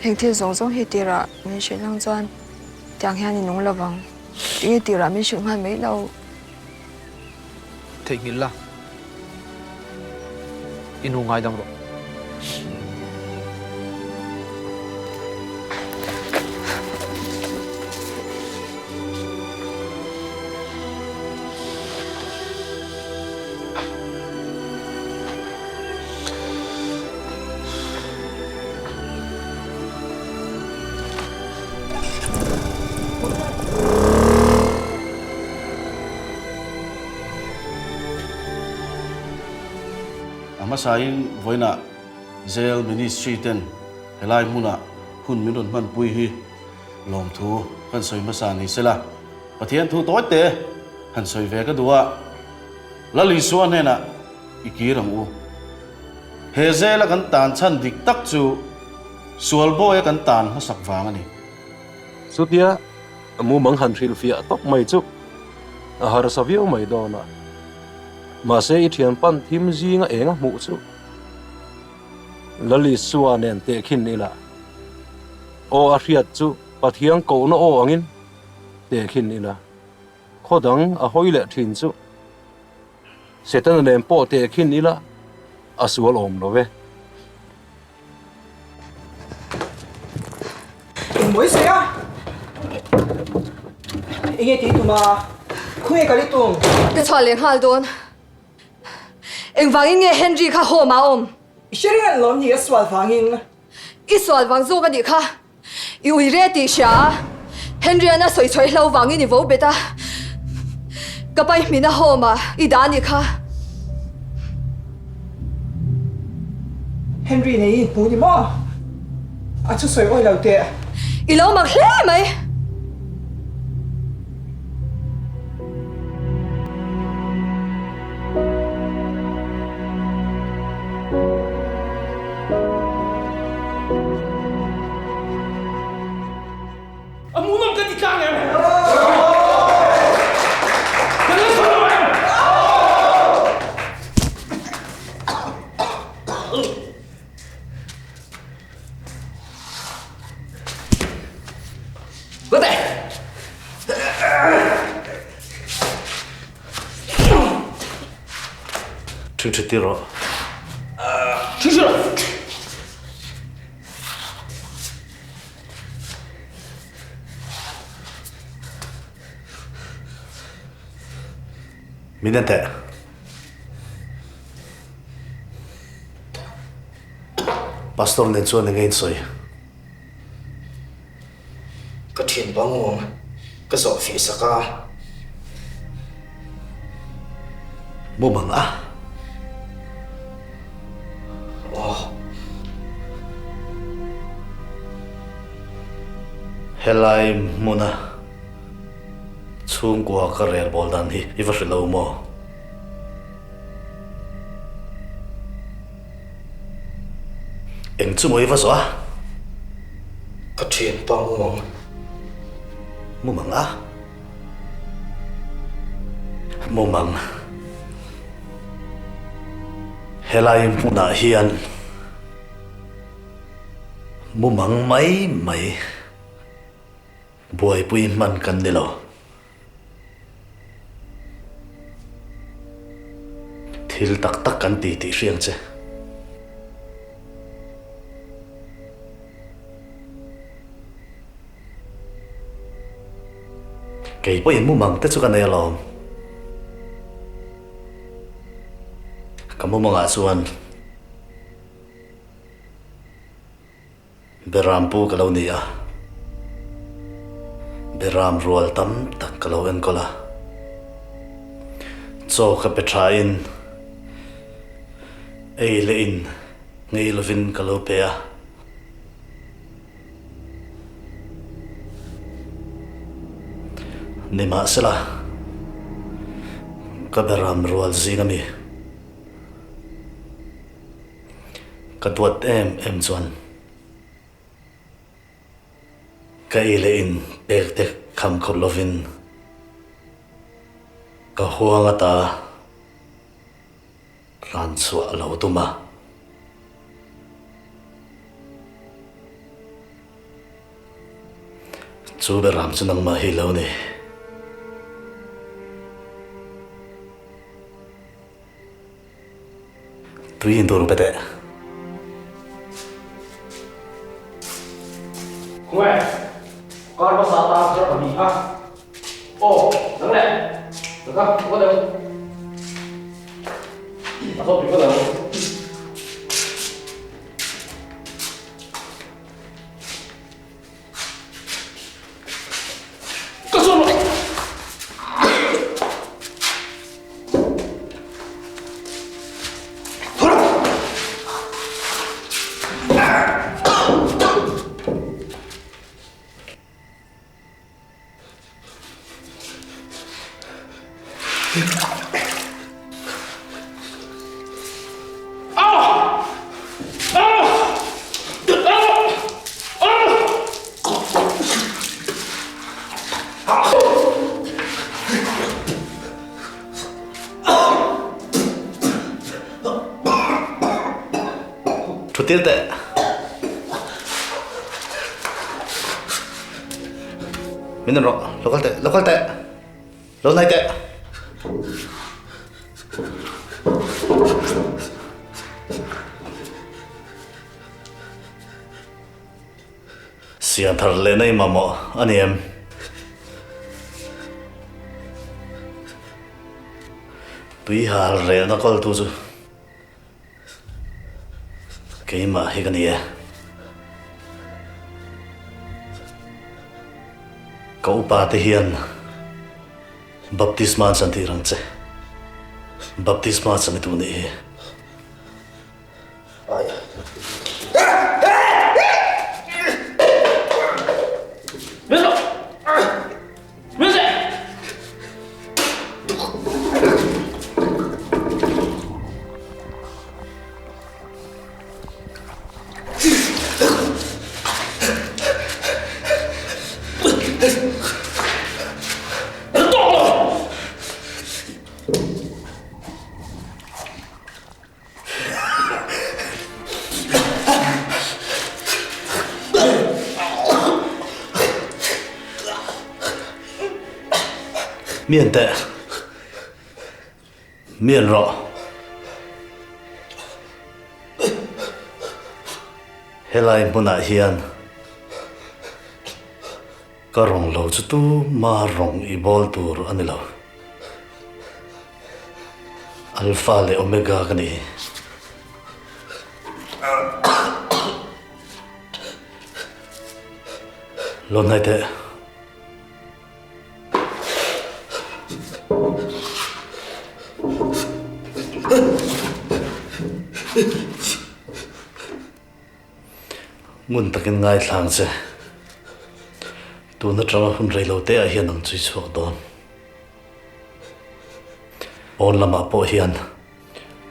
Heng thi zong zong hi tira min shin lang chuan tiang hian in nong lawang. Tingi tira min shin han mai lo. thei ngil la inu ngai dang ro Masai voina zel ministry ten helai muna hun minun man pui hi lom thu kan soi masa ni sela pathian thu toy te han soi ve ka duwa lali suan ne na ikirang u he zela kan tan chan dik tak chu sual boy kan tan ha sak wang ani sutia amu mang han ril fia tok mai chu a har savio mai do na mà sẽ ít hiện pan thím gì ngã eng mũ chú lali suan nen te khin ni la o a riat chu Pathian cậu nó ô angin để khin ina khó đắng à hoi lệ thìn chú sẽ tên là bỏ để khin ila à sual ôm nó về Mới xe á. Nghe tí tụi mà khuya cả đi tuồng. Cái trò liền hal đồn. Anh vang nghe Henry kha hồ mà ôm. Sẽ đi ăn lộn gì xoal vang in. Ít xoal vang zo cái gì kha. Yêu re tí xa. Henry anh soi soi lâu vang in vô beta. Cái bay mình hồ mà ít đàn gì kha. Henry này bù đi mà. À chú soi ôi lâu tệ. Ít lâu mà lẽ mày. hmuhnawm kan ika em. Thlarau. Minente. Pastor nen chuan ngain soi. Ka thin bangong ka zo fi saka. Mo bang a. Helai muna chung kwa ka rel bol dan hi iwa shilo mo eng chu mo iwa so ka thin bangong mo mang a mo mang helai muna hian mo mang mai mai buatsaih man kan nilo thil tak tak kan ti riang che kei po in mu mang te chu kan nei lawm kamu manga chuan berampu kalau ni a beram rual tam tak kalau en kola chaw ka petra in ei le in ngaihven kalau pe a nima sela ka beram rual zingami ka tuat em chuan ka ile in tek kham khol lovin ka huanga ta ran chua lo tuma chu beram chunang ma hi lo ni tuin tur pete Quê, con có sao tao sẽ phải bị ha. Ồ, đứng lại, được không? Có được. Không thì có được. Có xuống rồi. Thu tiết tệ mình rồi local tệ lâu nay tệ xiên thar lên đây mà mò anh em tùy hà rẻ nó có tu chứ cái mà hay cái này cậu Pathian baptisma san thi rang che baptisma san tu ni miền tệ miền rõ helai muna hian ka rong lo chu tu ma rong I bol tur ani lo alpha le omega ka ni lon hai te ngun takin ngai thlang che tu na trawa hun rei lo te a hian ang chui chuak don on lama po hian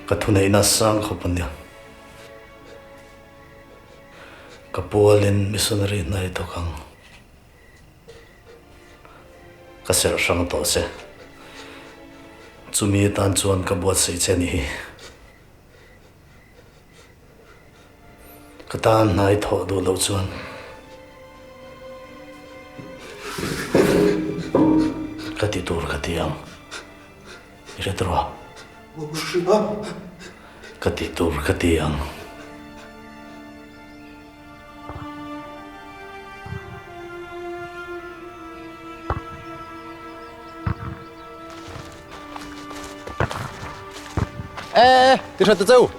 ka thunei na sang khopania ka polin missionary nai to kang ka ser sang to se chumi tan chuan ka buatsaih che ni ka tan nai tho du lo chuan ka ti tur ka ti ang retro ka ti tur ka ti ang đi thật châu,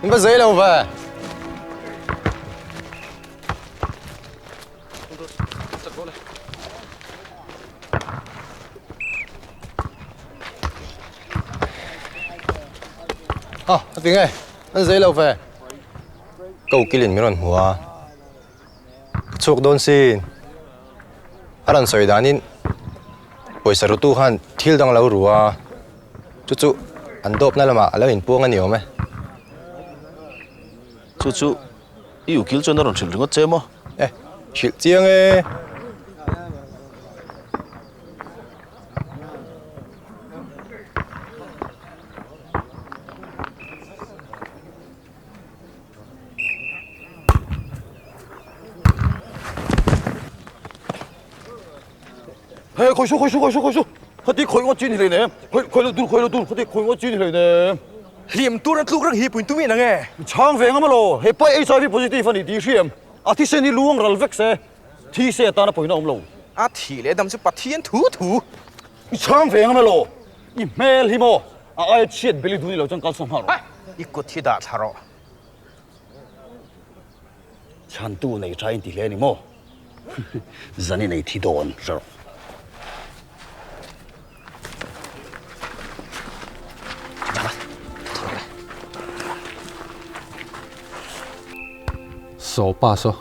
nhưng mà giấy đâu về? Tiếng ơi, nó giấy đâu về? Câu kia liền mới còn hùa. Chụp đôn xin. Hắn soi đàn in. Bồi sờ tu han thiel đang lâu rùa. Chú anh đốp này là mà lâu in buông anh nhiều mấy. Chú yêu kill cho nó còn chịu ngất chế mà. Chịu chiang ấy. khôi số hadi khôi ngõ chín này nè khôi lo dur hadi khôi ngõ chín này nè liềm tu răng răng hiệp tụi mình nghe chang về ngắm lo he pai HIV positive ani đi xem thi sen đi luang ral vek se thi se ta na point na lo thì lẽ đâm sẽ Pathian thủ chang về ngắm lo email hi mo ai chết beli du ni lo chang kal som ha ikut thlarau Thlarau chan tu nei trai ti le ni mo zani nei thi don ro so pa so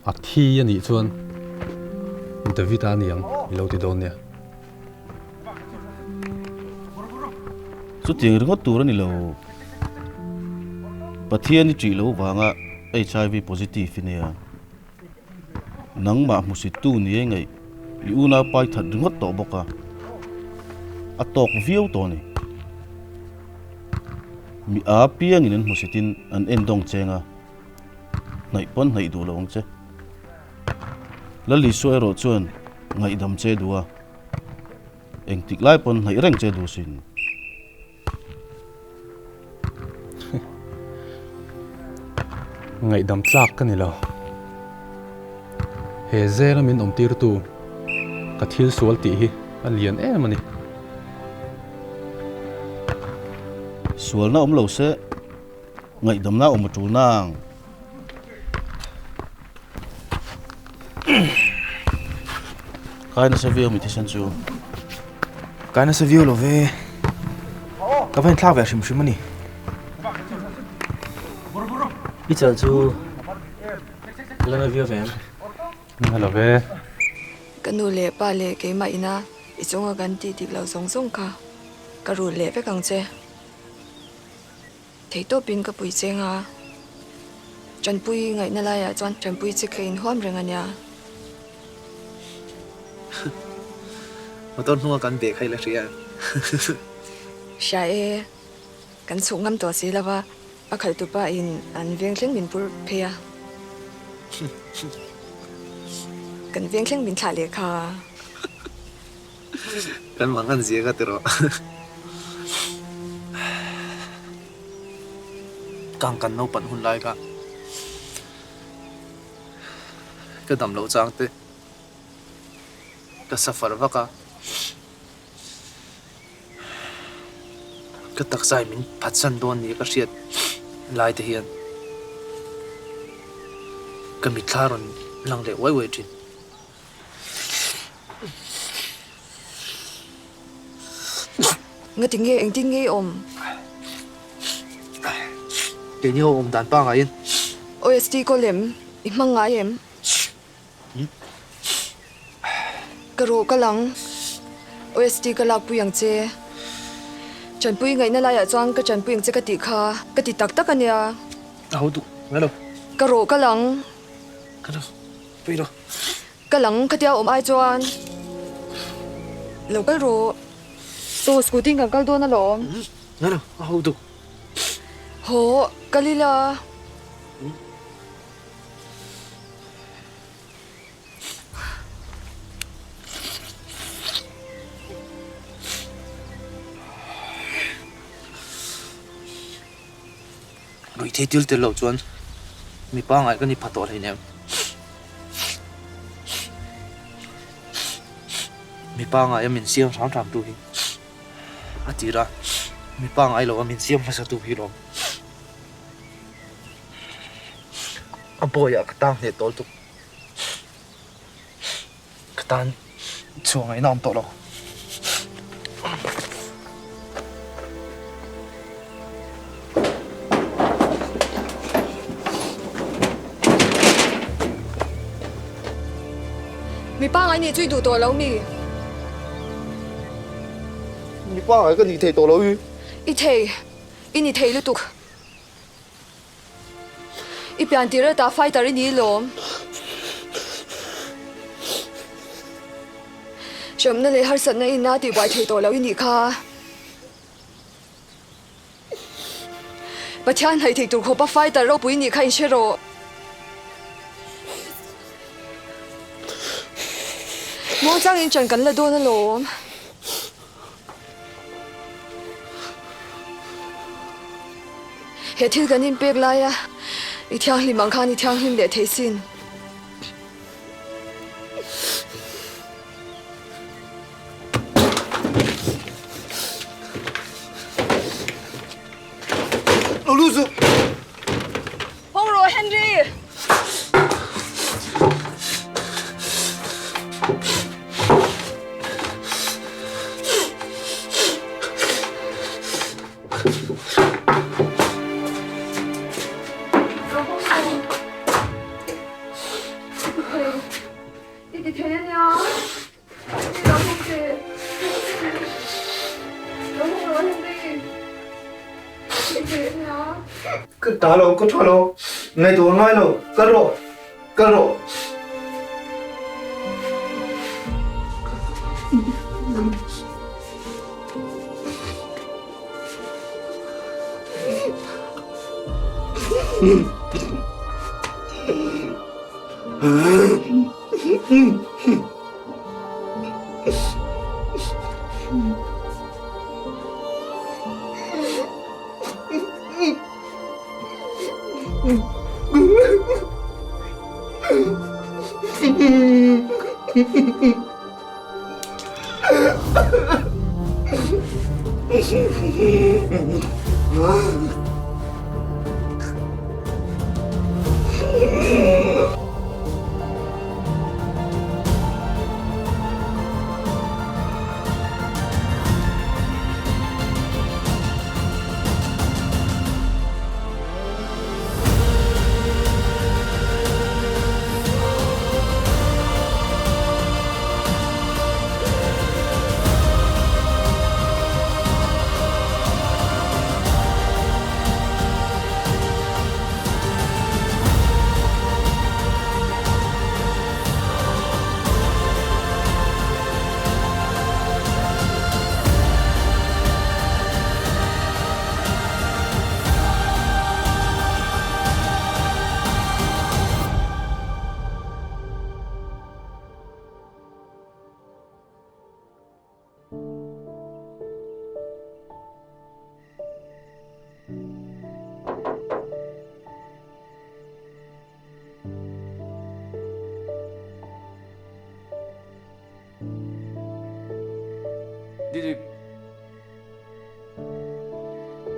a thi ani chuan David aniang lo ti don nia chú tiếng ngót tu rồi lo Pathian chỉ lo vanga HIV positive nè nang ma musi tu ni ngai liuna pai thật ngót to boka a tok viu to ni mi a piang in musitin an endong chenga nai pon nai du long che lali suai ro chuan ngai dam che dua eng tik lai pon ngai reng che du sin ngai dam tlak ka ni lo he zera min om tir tu ka thil sual ti hi a lian em ani sual na om lo se ngai dam na om tu nang kai na sa view mi ti san chu cái nó sẽ view lo về các bạn thao về sim sim ani ít giờ chú lần nào view về hello về cái nụ lệ ba lệ cái mày na ít trong cái gần tí lâu giống giống cả cái rùa lệ với càng chơi thấy tôi bin cái bụi chơi à tawngtaipui ngai na lai chuan tawngtaipui chi khein huam reng ania mà tôi không có cần để hay là gì à sai kan chu ngam to si lova a khal tu pa in an veng thleng min pur phea kan veng thleng min thla le kha kan mangan gì cái tero càng cần nấu bận hun lại cả cái đầm lâu trang thế cái safar vác cả cái đặc sai mình phát sinh đồn này cái chuyện lại thể hiện cái mít thà rồi lăng lệ quay quay trên nghe tiếng nghe om cái nhiều om đàn pa ngay OST có lem hmang ngai em cái ro cái lăng OST cái lạc buyang che tawngtaipui ngai na lai chuan ka tawngtaipui che ka ti kha ka ti tak tak ania hau tu hello ka ro ka lang pui ro ka lang ka tia om ai chuan lo ka ro to scooty ka kal do na lo hello hau tu ho kalila rồi thế tiêu tiền lâu chuan mi pa ngai cái ni phát tọt hay nè mi pa ngai mình xiêm sáng sáng tu hi à tí ra mi pa ngai lâu mình xiêm mà sao tu hi rồi à boy à cái tang này tol tu cái tang chuang ngai nam tol lo mi pa ngai ni chui du to lo mi mi pa ngai cái gì thầy tổ lâu ư i thei ini thei lu tuk i pian tira ta fighter ni lom shom na le harsatna ina ti bai thei to lo ini kha Pathian hai thei tur kho pa fighter ro pui ni kha in shero mo chang in chan kan la do na lo he thil kan in pek lai a i thiang hlim ang khan i thiang hlim le thei sin lo lu zu hong ro Henry cái trả lâu có trả lâu ngày tổ ngay lâu cái rồi Đi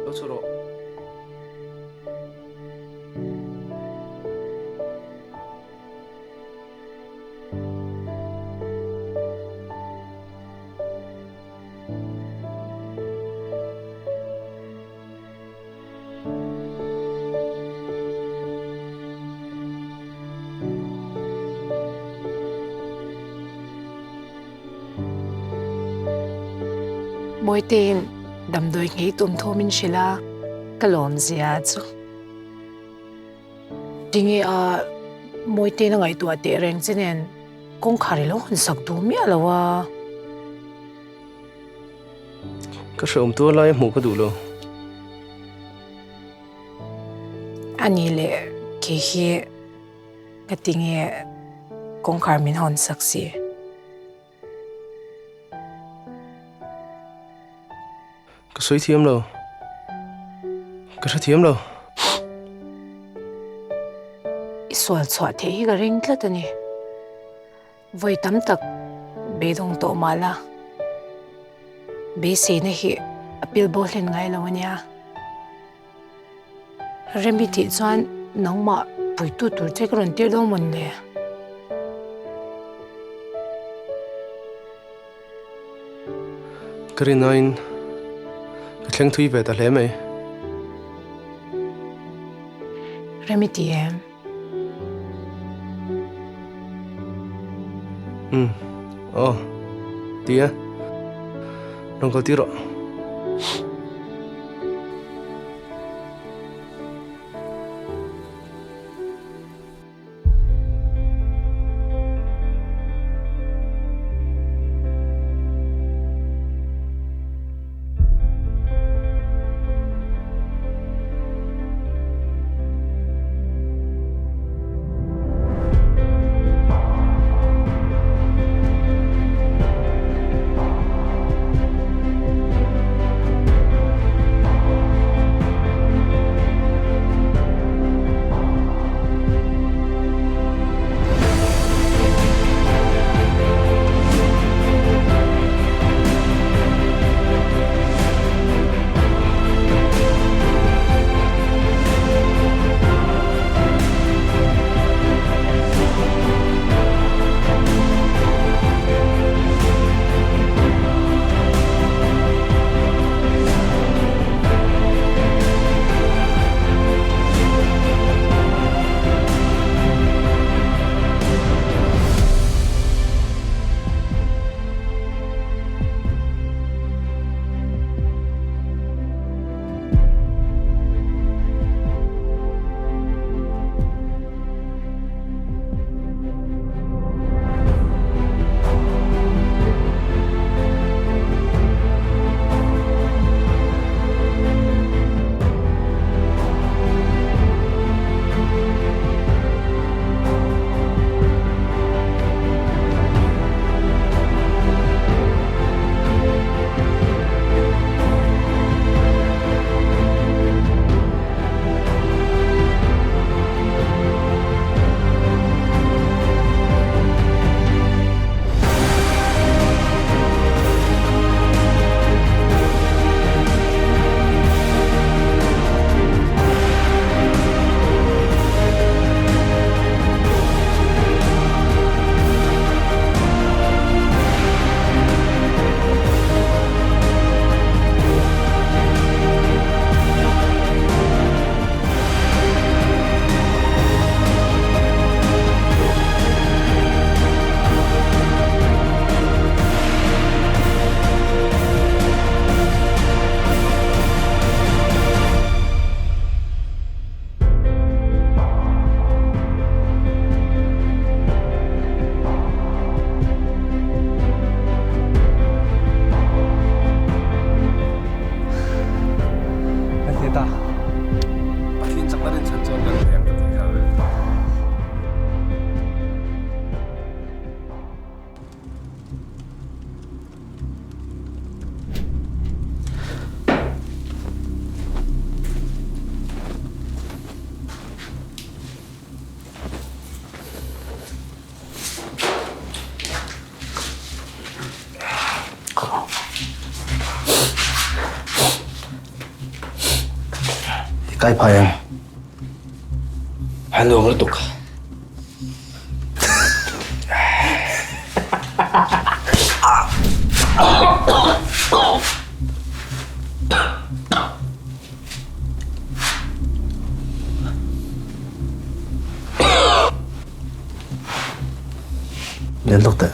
Đâu chỗ đó Mỗi tên đầm đôi nghĩ tùm thô mình chỉ là cái lawm gì à chứ. Đi nghe mỗi tên là ngày tuổi tệ rèn cho nên con khari lâu hơn sắc đủ mía là wa. Cái sự tua lại mua cái đủ luôn. Anh ấy lệ khi cái tiếng nghe con khari mình hơn sắc gì. Cái suy thiêm đâu. Cái suy thiêm đâu. Sual sual thế hi cái ring là tani. Với tấm tắc bê đông tổ mà là bê xe này hi apil bol lên ngay lâu nha. Rembi thị doan nóng mà bùi tu tu chơi cái tiêu đâu mình nè. Cái này cái thlang thui về ta lấy mày. Rembi thị em. Tía. Nông có tía rồi. Cái phải em. Anh luôn tục. Đến lúc đấy.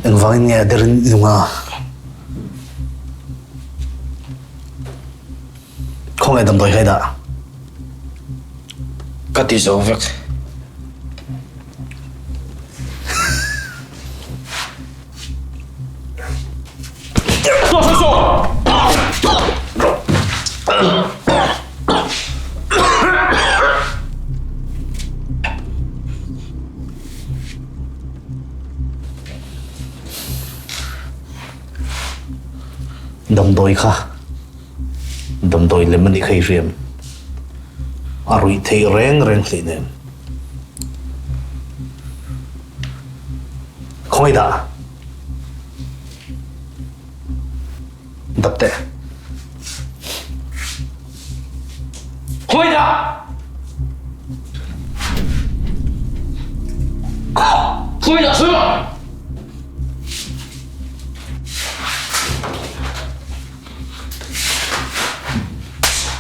Anh vang nghe đến dùng à. Không ai đâm đôi hay đã. Cắt đi rồi việc. Đâm đôi khá. Đâm đôi lên mình khai riêng. Arui thấy reng thì nên. Không ai đã. Đập tệ. Không ai đã. Không ai đã sửa.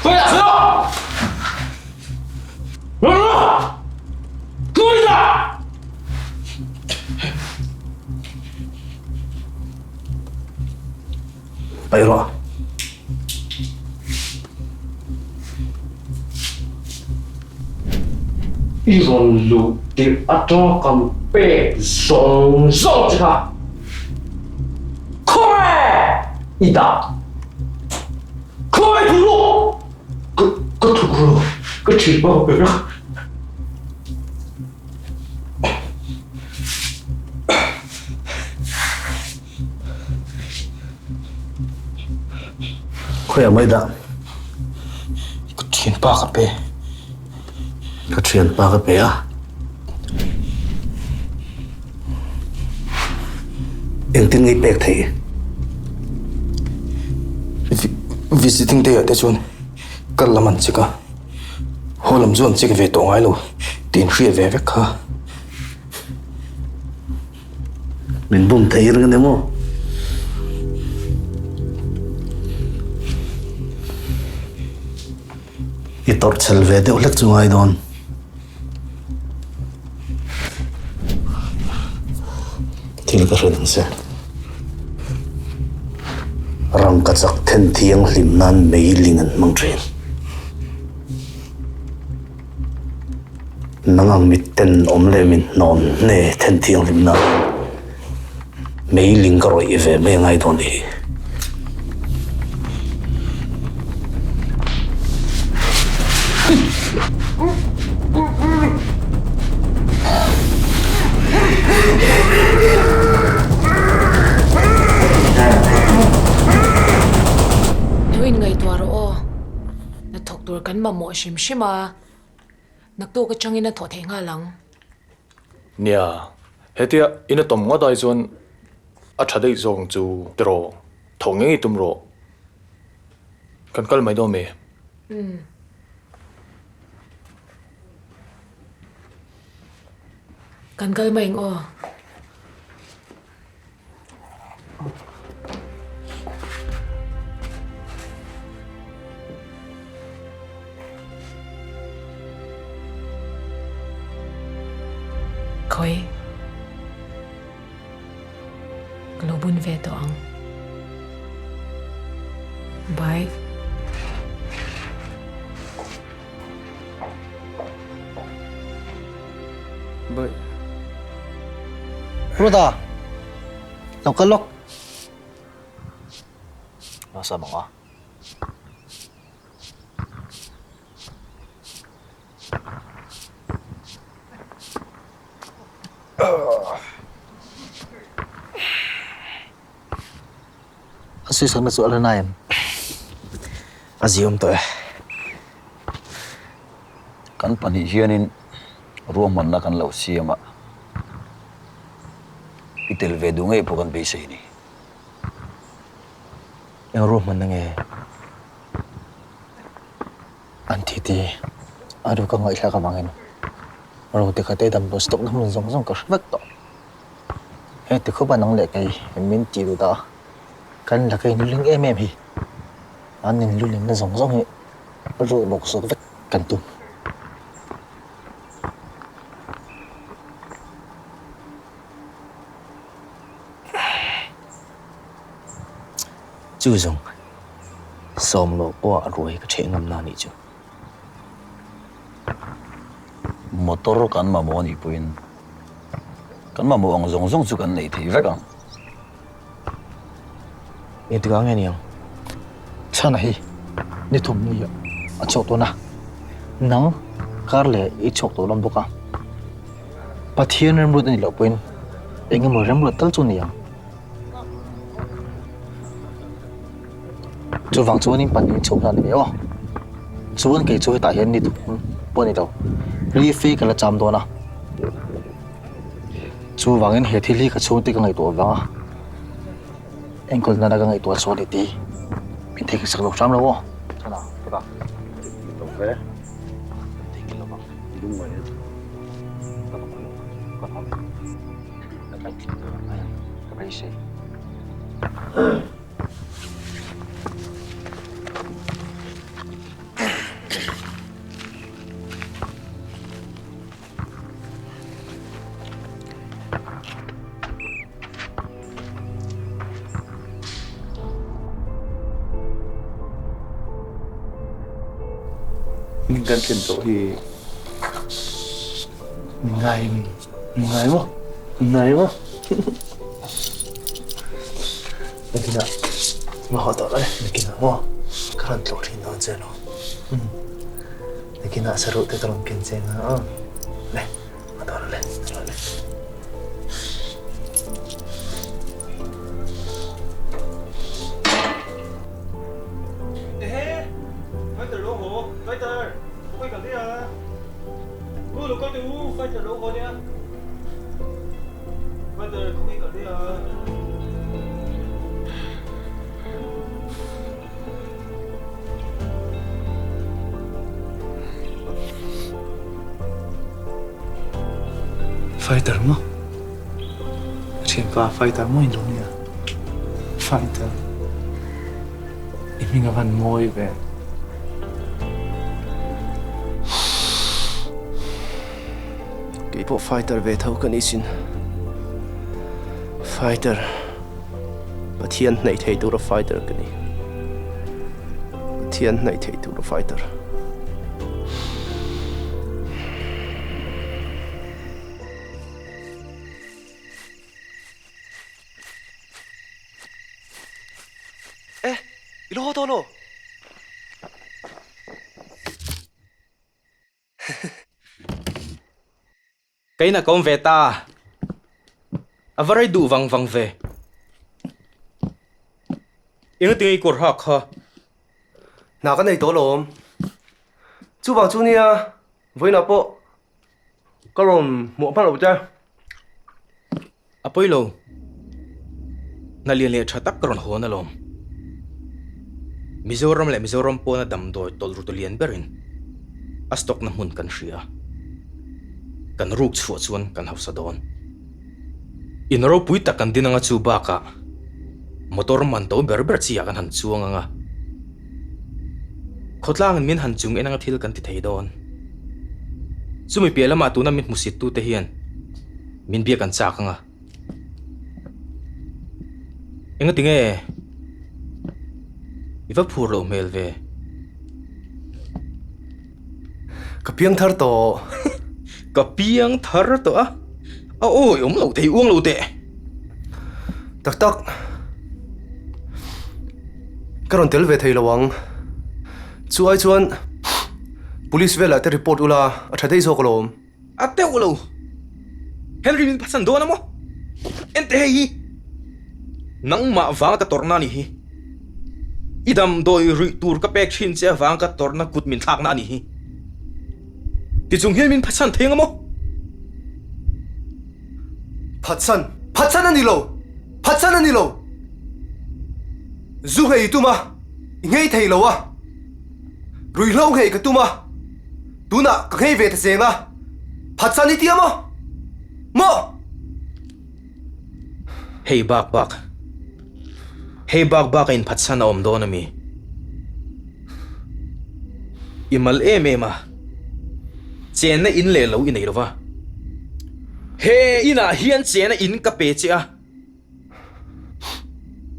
Quay lại sửa. Quay lại. Bây rồi. Iron lu ti ato kam pe zong zong chứ hả? Khôi ida. Khôi thủ lô. Có thủ lô. Có chỉ bao giờ đó. Khôi ở mấy đã. Có chuyện ba cái pe. Có chuyện ba cái pe à? Anh tin ngay pe thấy. Visiting day ở đây chun. Cần làm ăn chứ cả. Hồ làm ruộng chứ cái về tổ ngay luôn. Tiền khía về vết khá. Mình bùm thấy rồi cái mô. Cái tọt chal về để ولك chung ai đón. Thì cái sự sẽ. Răng cắt sắc thiên thiêng lim nan mấy linh mang trên. Nang mit ten le min non ne thiên thiêng lim nan mấy linh cái rồi về mấy ngày đó đi. Kan ma mo shim shima nak tu ka changin na thothe nga lang nia hetia ina tom nga dai zon a thadei zong chu tro thonge tum ro kan kal mai do me kan kal mai ngo khôi globun về toang bye bye Ruda đâu có lốc nó sao mà suy sẵn là chỗ lần này gì ông tôi kan pani hianin ruaman na kan lo siama itel ve du ngai pokan be sei ni yang ruh man nge Antiti, aduh ka ngaihla ka mangin. Rồi thì cái đầm đồ stock nó giống giống cái vất đó. Hết thì không bạn năng lệ cái mình chỉ được đó. Cái là cái linh em hi. Anh nên luôn lên nó giống giống hết. Rồi một số vất cần tụm. Chú dùng xóm lộ qua rồi cái chuyện ngầm nào này chứ. Motor kan ma mo ni puin kan ma mo ang zong zong chu kan nei thei vek ang Nghe tiếng nghe nhiều. Cha này, đi thùng nuôi ạ. Chọc tôi na. Nắng, cá lệ ít chọc tôi làm bốc à. Pathian em rồi thì lỡ quên. Anh em mới em rồi tao chôn niang. Chú vàng chú anh em bắn chọc ra này ô. Chú anh kể chú tại hiện đi thùng bữa này đâu. Hleithei cái là chạm đó na. Chú vàng anh hết thì li cái chú thì cái ngày tuổi vàng à. Anh còn là cái ngày tuổi số để tí. Mình thấy cái sắc lục trăm đâu. Sao nào, các bạn. Tổng về. Thì cái lova. Đúng rồi. Có không? Các bạn chỉ được này. Các bạn sẽ. Mình cần chuyển tổ thì ngày mà Mungkin nak mahu tak lah, mungkin nak wah kerana telur ini aja lo. Mungkin nak seru tu terang kinceng ah. Leh, ada leh, ada leh. fighter mo. Siapa fighter mo Indonesia? Fighter. Ini ngawan mo ibe. Cái bộ fighter về thâu cần isin. Fighter. Pathian hleithei tu ra fighter kan ni. Pathian hleithei tu ra fighter. Ilo to lo. Cái nào con về ta. À vợ đủ văng văng về. Yên tiếng ấy cột học hả? Nào cái này to lom. Chú bảo chú nia với nào bộ. Có lom muộn phát lẩu cha. À bơi lô. Na liền liền cha tắc còn hồ na lom. Mizoram po na damdoy tol rutulian berin. Astok na hun kan hria. Kan ruk chuan chuan kan hausadon. Inro pui takan din nga chu baka. Motor man to berber chia kan han chuang nga. Khotlang min han chung enanga thil kan ti thei don. Sumi piala ma tu na mit musit tu te hian. Min bia kan cha nga. Enga tinge Iva puro mel ve. Kapiang thar to. Kapiang thar to ah. Ôi, ông lẩu thì uống lẩu tệ. Tak tak. Karon tel ve thei lawang. Chu ai chuan police vela te report ula athadei so kolom. Ate ulo. Henry min pasan do na mo. Ente hi. Nang ma wa ka torna ni hi. Idam doi ri tur ka pek chin che wang ka torna kut min thak na ni hi. Ti chung hian min pasan thenga mo. Patsan anh lo. Zu hei tu ma. Ngay thei lo à. rui lau hei ka tuma tuna ka hei ve ta zenga phatsan ni tiama mo hei bak in phatsan om do na mi imal ema chen na in le lo in nei rova he ina hian chen na in ka pe chia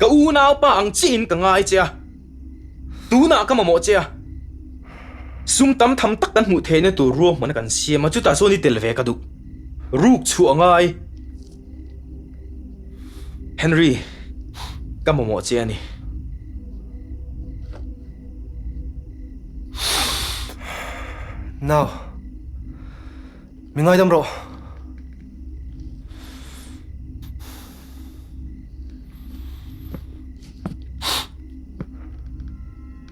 ka u nau pa ang chin ka ngai chia tu na ka mo chia sum tam tham tak kan mu the ne tu ro man kan sia ma chu ta so ni tel ve ka du ruk chu angai Henry ka mo chia ni nào mình ngay đâm rồi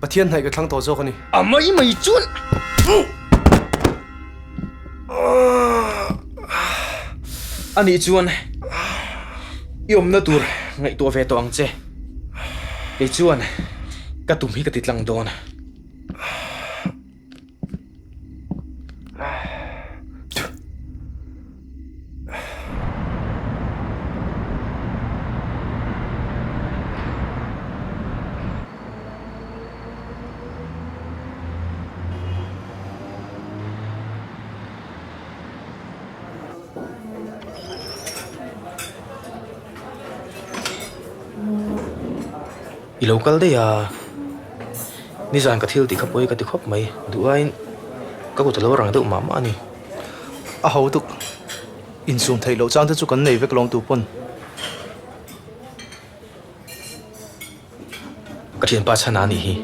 Pathian này cái thằng tổ cho con đi à mày chuột anh ấy chuột yom na tur ngay tua về toang che ấy chuột cả tụi mình cái thlang đòn local đây à ni zan ka thil ti khapoi ka ti khop mai duain ka ko talo rang de mama ani a ho tuk in sum thei lo chang te chu kan nei vek long tu pon ka thian pa chana ni hi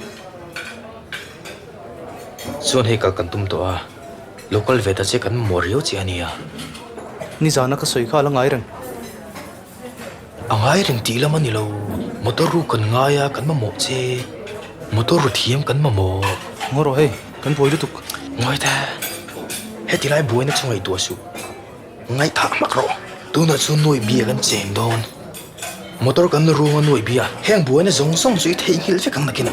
chuan hei ka kan tum to a local ve ta che kan morio chi ani a ni zana ka soi kha la ngai reng angai reng ti lam ani lo motor ru kan ngaya kan ma mo che motor ru thiam kan ma mo ngoro hei kan poi tuk ngoi ta he ti lai buai na chungai tu su ngai tha mak ro tu na chu noi bia kan cheng don motor kan ru nga noi bia heng buai na zong song sui thei hil fe kan nakina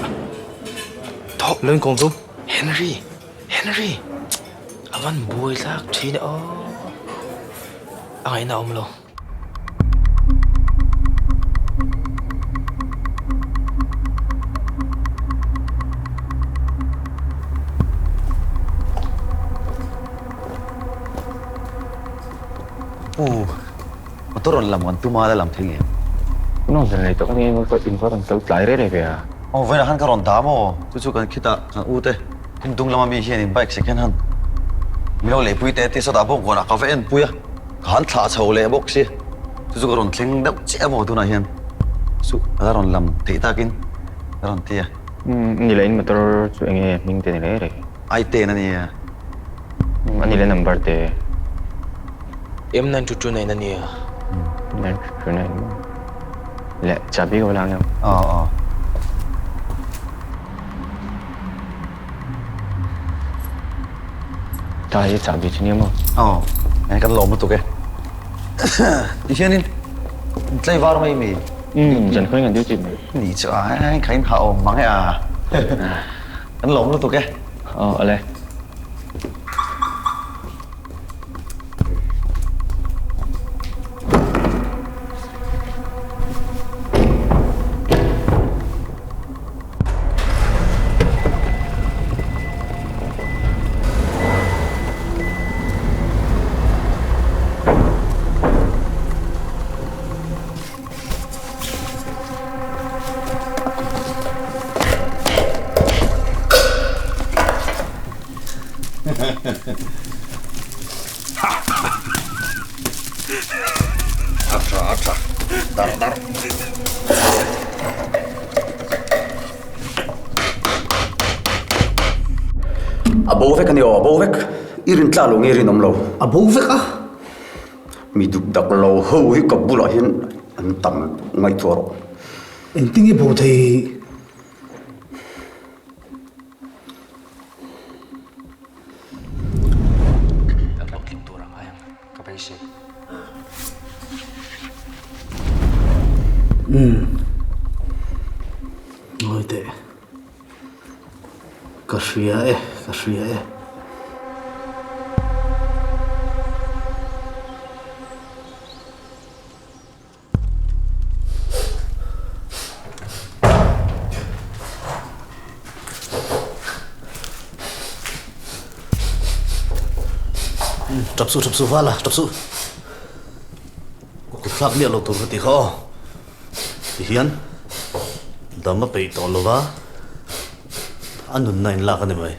thok lên con zoom Henry awan buai lak thina o angai na om lo motor on lam kan tu ma da lam thing nó giờ này tao nghe nó có in có thằng tao lại đấy này kìa vậy là hắn cái ron đá mo chú kan kita kan u te tin tung lama mi hian in bike second hand mi lo le pui te te so da bok gona ka ve en puya kan tha chho le bok si chú cái ron thling da che mo tu na hian su da ron lam te ta kin ron tia như là in motor chú anh nghe mình tên này đấy ai te na ni anh là number te em nan chu này nè nên chỗ này lẹ chả biết có làm không ta ấy chả biết chuyện mà anh cần lom một chút cái đi xem đi chơi vào mấy mì dần khơi ngàn tiêu chìm đi chơi anh khai hậu mắng à anh lom một chút cái ở đây Darh. Abo vek ani o abo vek irin tlalung irin om lo abo vek a mi duk dak lo ho hi ka bula hin an tam ngai thoro en tingi bo thei ngồi tệ cả hria ka hria Trap su vala trap su ku thlak ni lo tur ti kho ti hian dama pe to lova anun nain la kan mai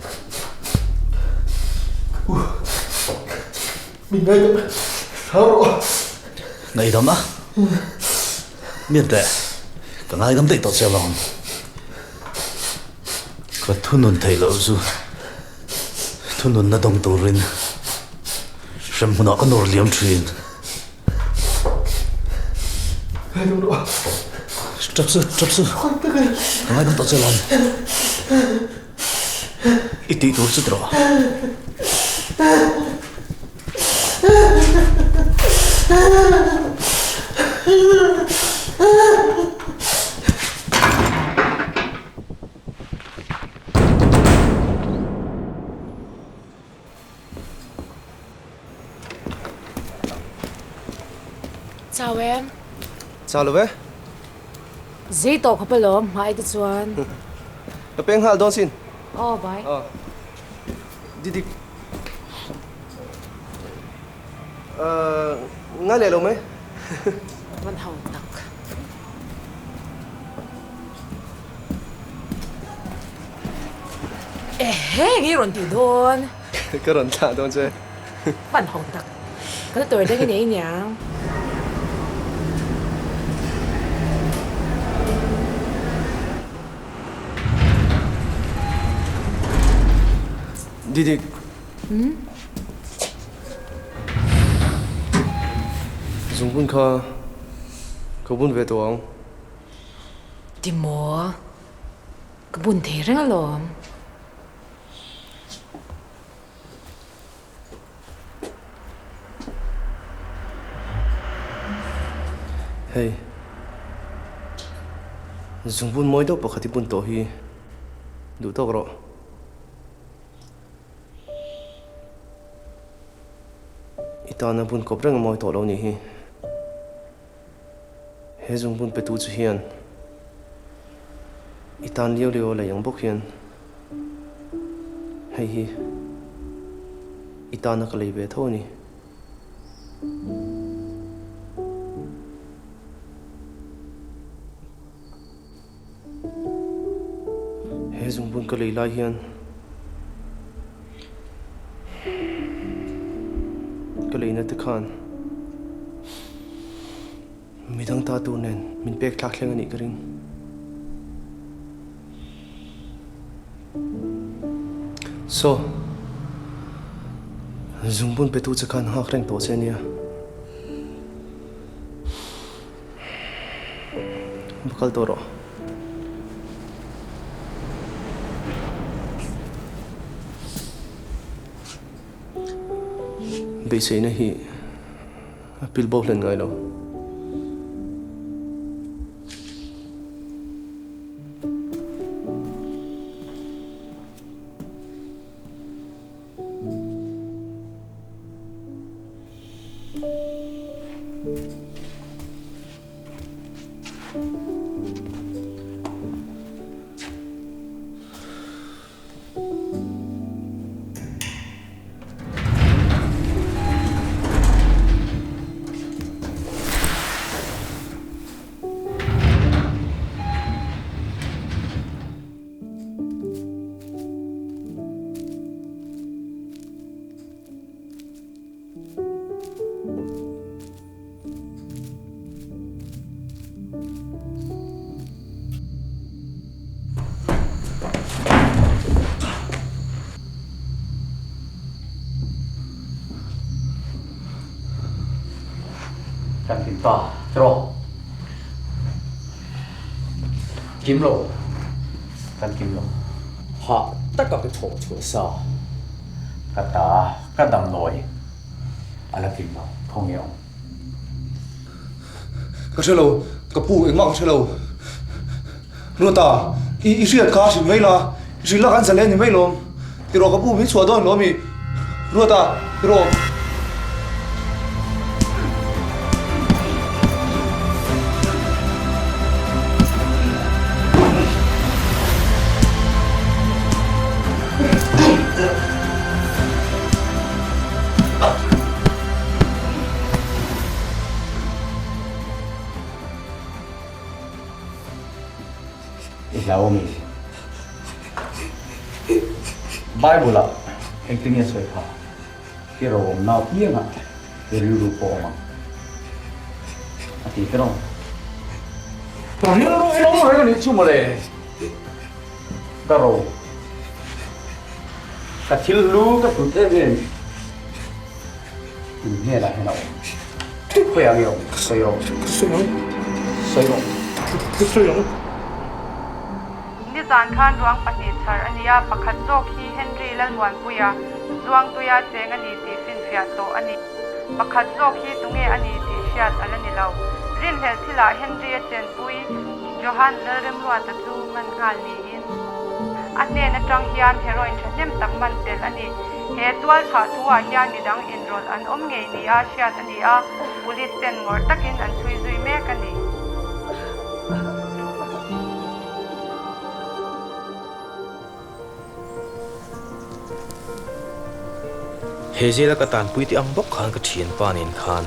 mình đây sao rồi ngai dama miệt te ka ngai dam te to se long ka thunun thei lo zu thunun na dong turin Xem huna có nổi liếm truyền. Hai đâu nữa? Chấp sư. Ngay không tao sẽ làm. Ít tí tuổi sẽ rồi. Chào em. Chào Lova. Dễ tổ khắp lắm, hai đứa chuan. Cái beng hal don xin. Bye. Đi. Ngay lẹ lâu mấy? Vẫn hậu tắc. Nghe rồi thì đồn. Cái rồi ta đồn chứ. Vẫn hậu tắc. Cái tuổi đấy cái này nhá. Đi. Dùng bún kha, có bún về tổ ông. Đi mua, cái bún thế rất là lắm. Hey, dùng bún mới đâu bảo khát bún tổ hi, đủ tao rồi. Itana bun ko brang moi to lo ni hi he jung bun pe tu chu hian itan leo la yang bok hian hei hi itana ka lei be tho ni he jung bun ka lei lai hian cái lấy nó thực hành mình đang ta tu nên mình biết khác lên cái này so dùng bún bê tu thực hành học lên tổ sen nha bakal toro bị sấy này hi pil bốc lên ngay đâu Cần tìm tỏ, rồi kiếm lộ cần kiếm lộ họ tất cả cái thổ chỗ sao cả ta cả đầm nổi à là kiếm lộ không hiểu cái xe lầu cái phụ ứng mạng xe lầu luôn ta ý riêng khá sự mấy là rila kan salen ni mai lom tiro ka bu mi chua don lo mi ruata tiro lawm Bible la engting ya soi kha ki ro na piang a ru po ma ati pero to ni ro ma ni chu mo le ka ro ka thil lu ka tu te gen ni la he na ko ya yo soi ro zan khan ruang pahni thar ania pakhat zawk hi Henry lalmuan puya zuang tuya cheng ani ti fin fiat to ani pakhat zawk hi tunge ani ti hriat alani lo rin hel thila Henry a chen pui Johan lerem lua ta chu man ngal ni in ane na tang hian heroin thnem tak man tel ani he twal tha thuwa hian midang enroll an om ngei ni a hriat ani a police ten ngor takin an chui zui mek ani hezela ka tan pui ti ang bok khan ka thian panin khan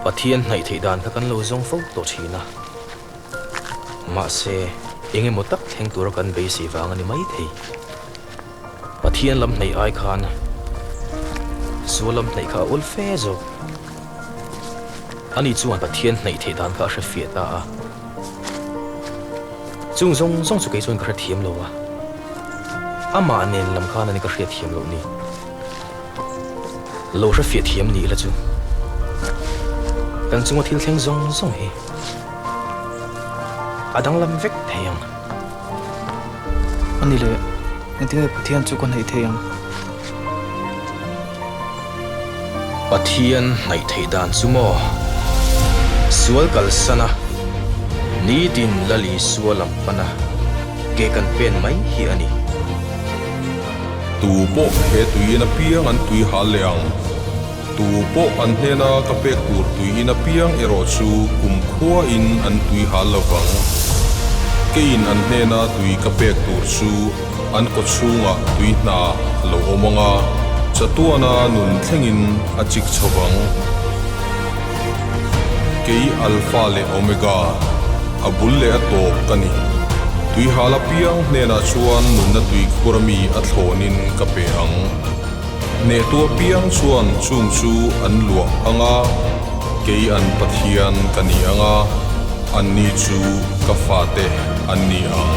Pathian hleithei dan ka kan lo zong fo to thina ma se enge motak theng tur kan be si wang ani mai thei Pathian lam nei ai khan sulam nei kha ul fe zo ani chuan Pathian hleithei dan ka hre fiata a chung zong zong chu ke chuan ka thiam lo wa ama nen lam khan ani ka hre thiam lo ni lo ra fiat hiam ni la chu kan chunga thil thleng zong zong hi adang lam vek theyang ani le entinga Pathian chu kon hleithei Pathian hleithei dan chumo sual kal sana ni din lali sualam pana ke kan pen mai hi ani tu po he tui na piang an tui ha leang tu po an he na ka pe kur tui na piang ero chu kum khua in an tui ha lawang ke in an he na tui ka pe tur chu an ko chunga tui na lo omanga chatuana nun thlengin a chik chawang ke alpha le omega abul le to kani tui hala piang ne na chuan nun na tui khurami a thlonin ka pe ang ne to piang chuan chung chu an lua anga ke an Pathian kani anga an ni chu ka fate an ni ang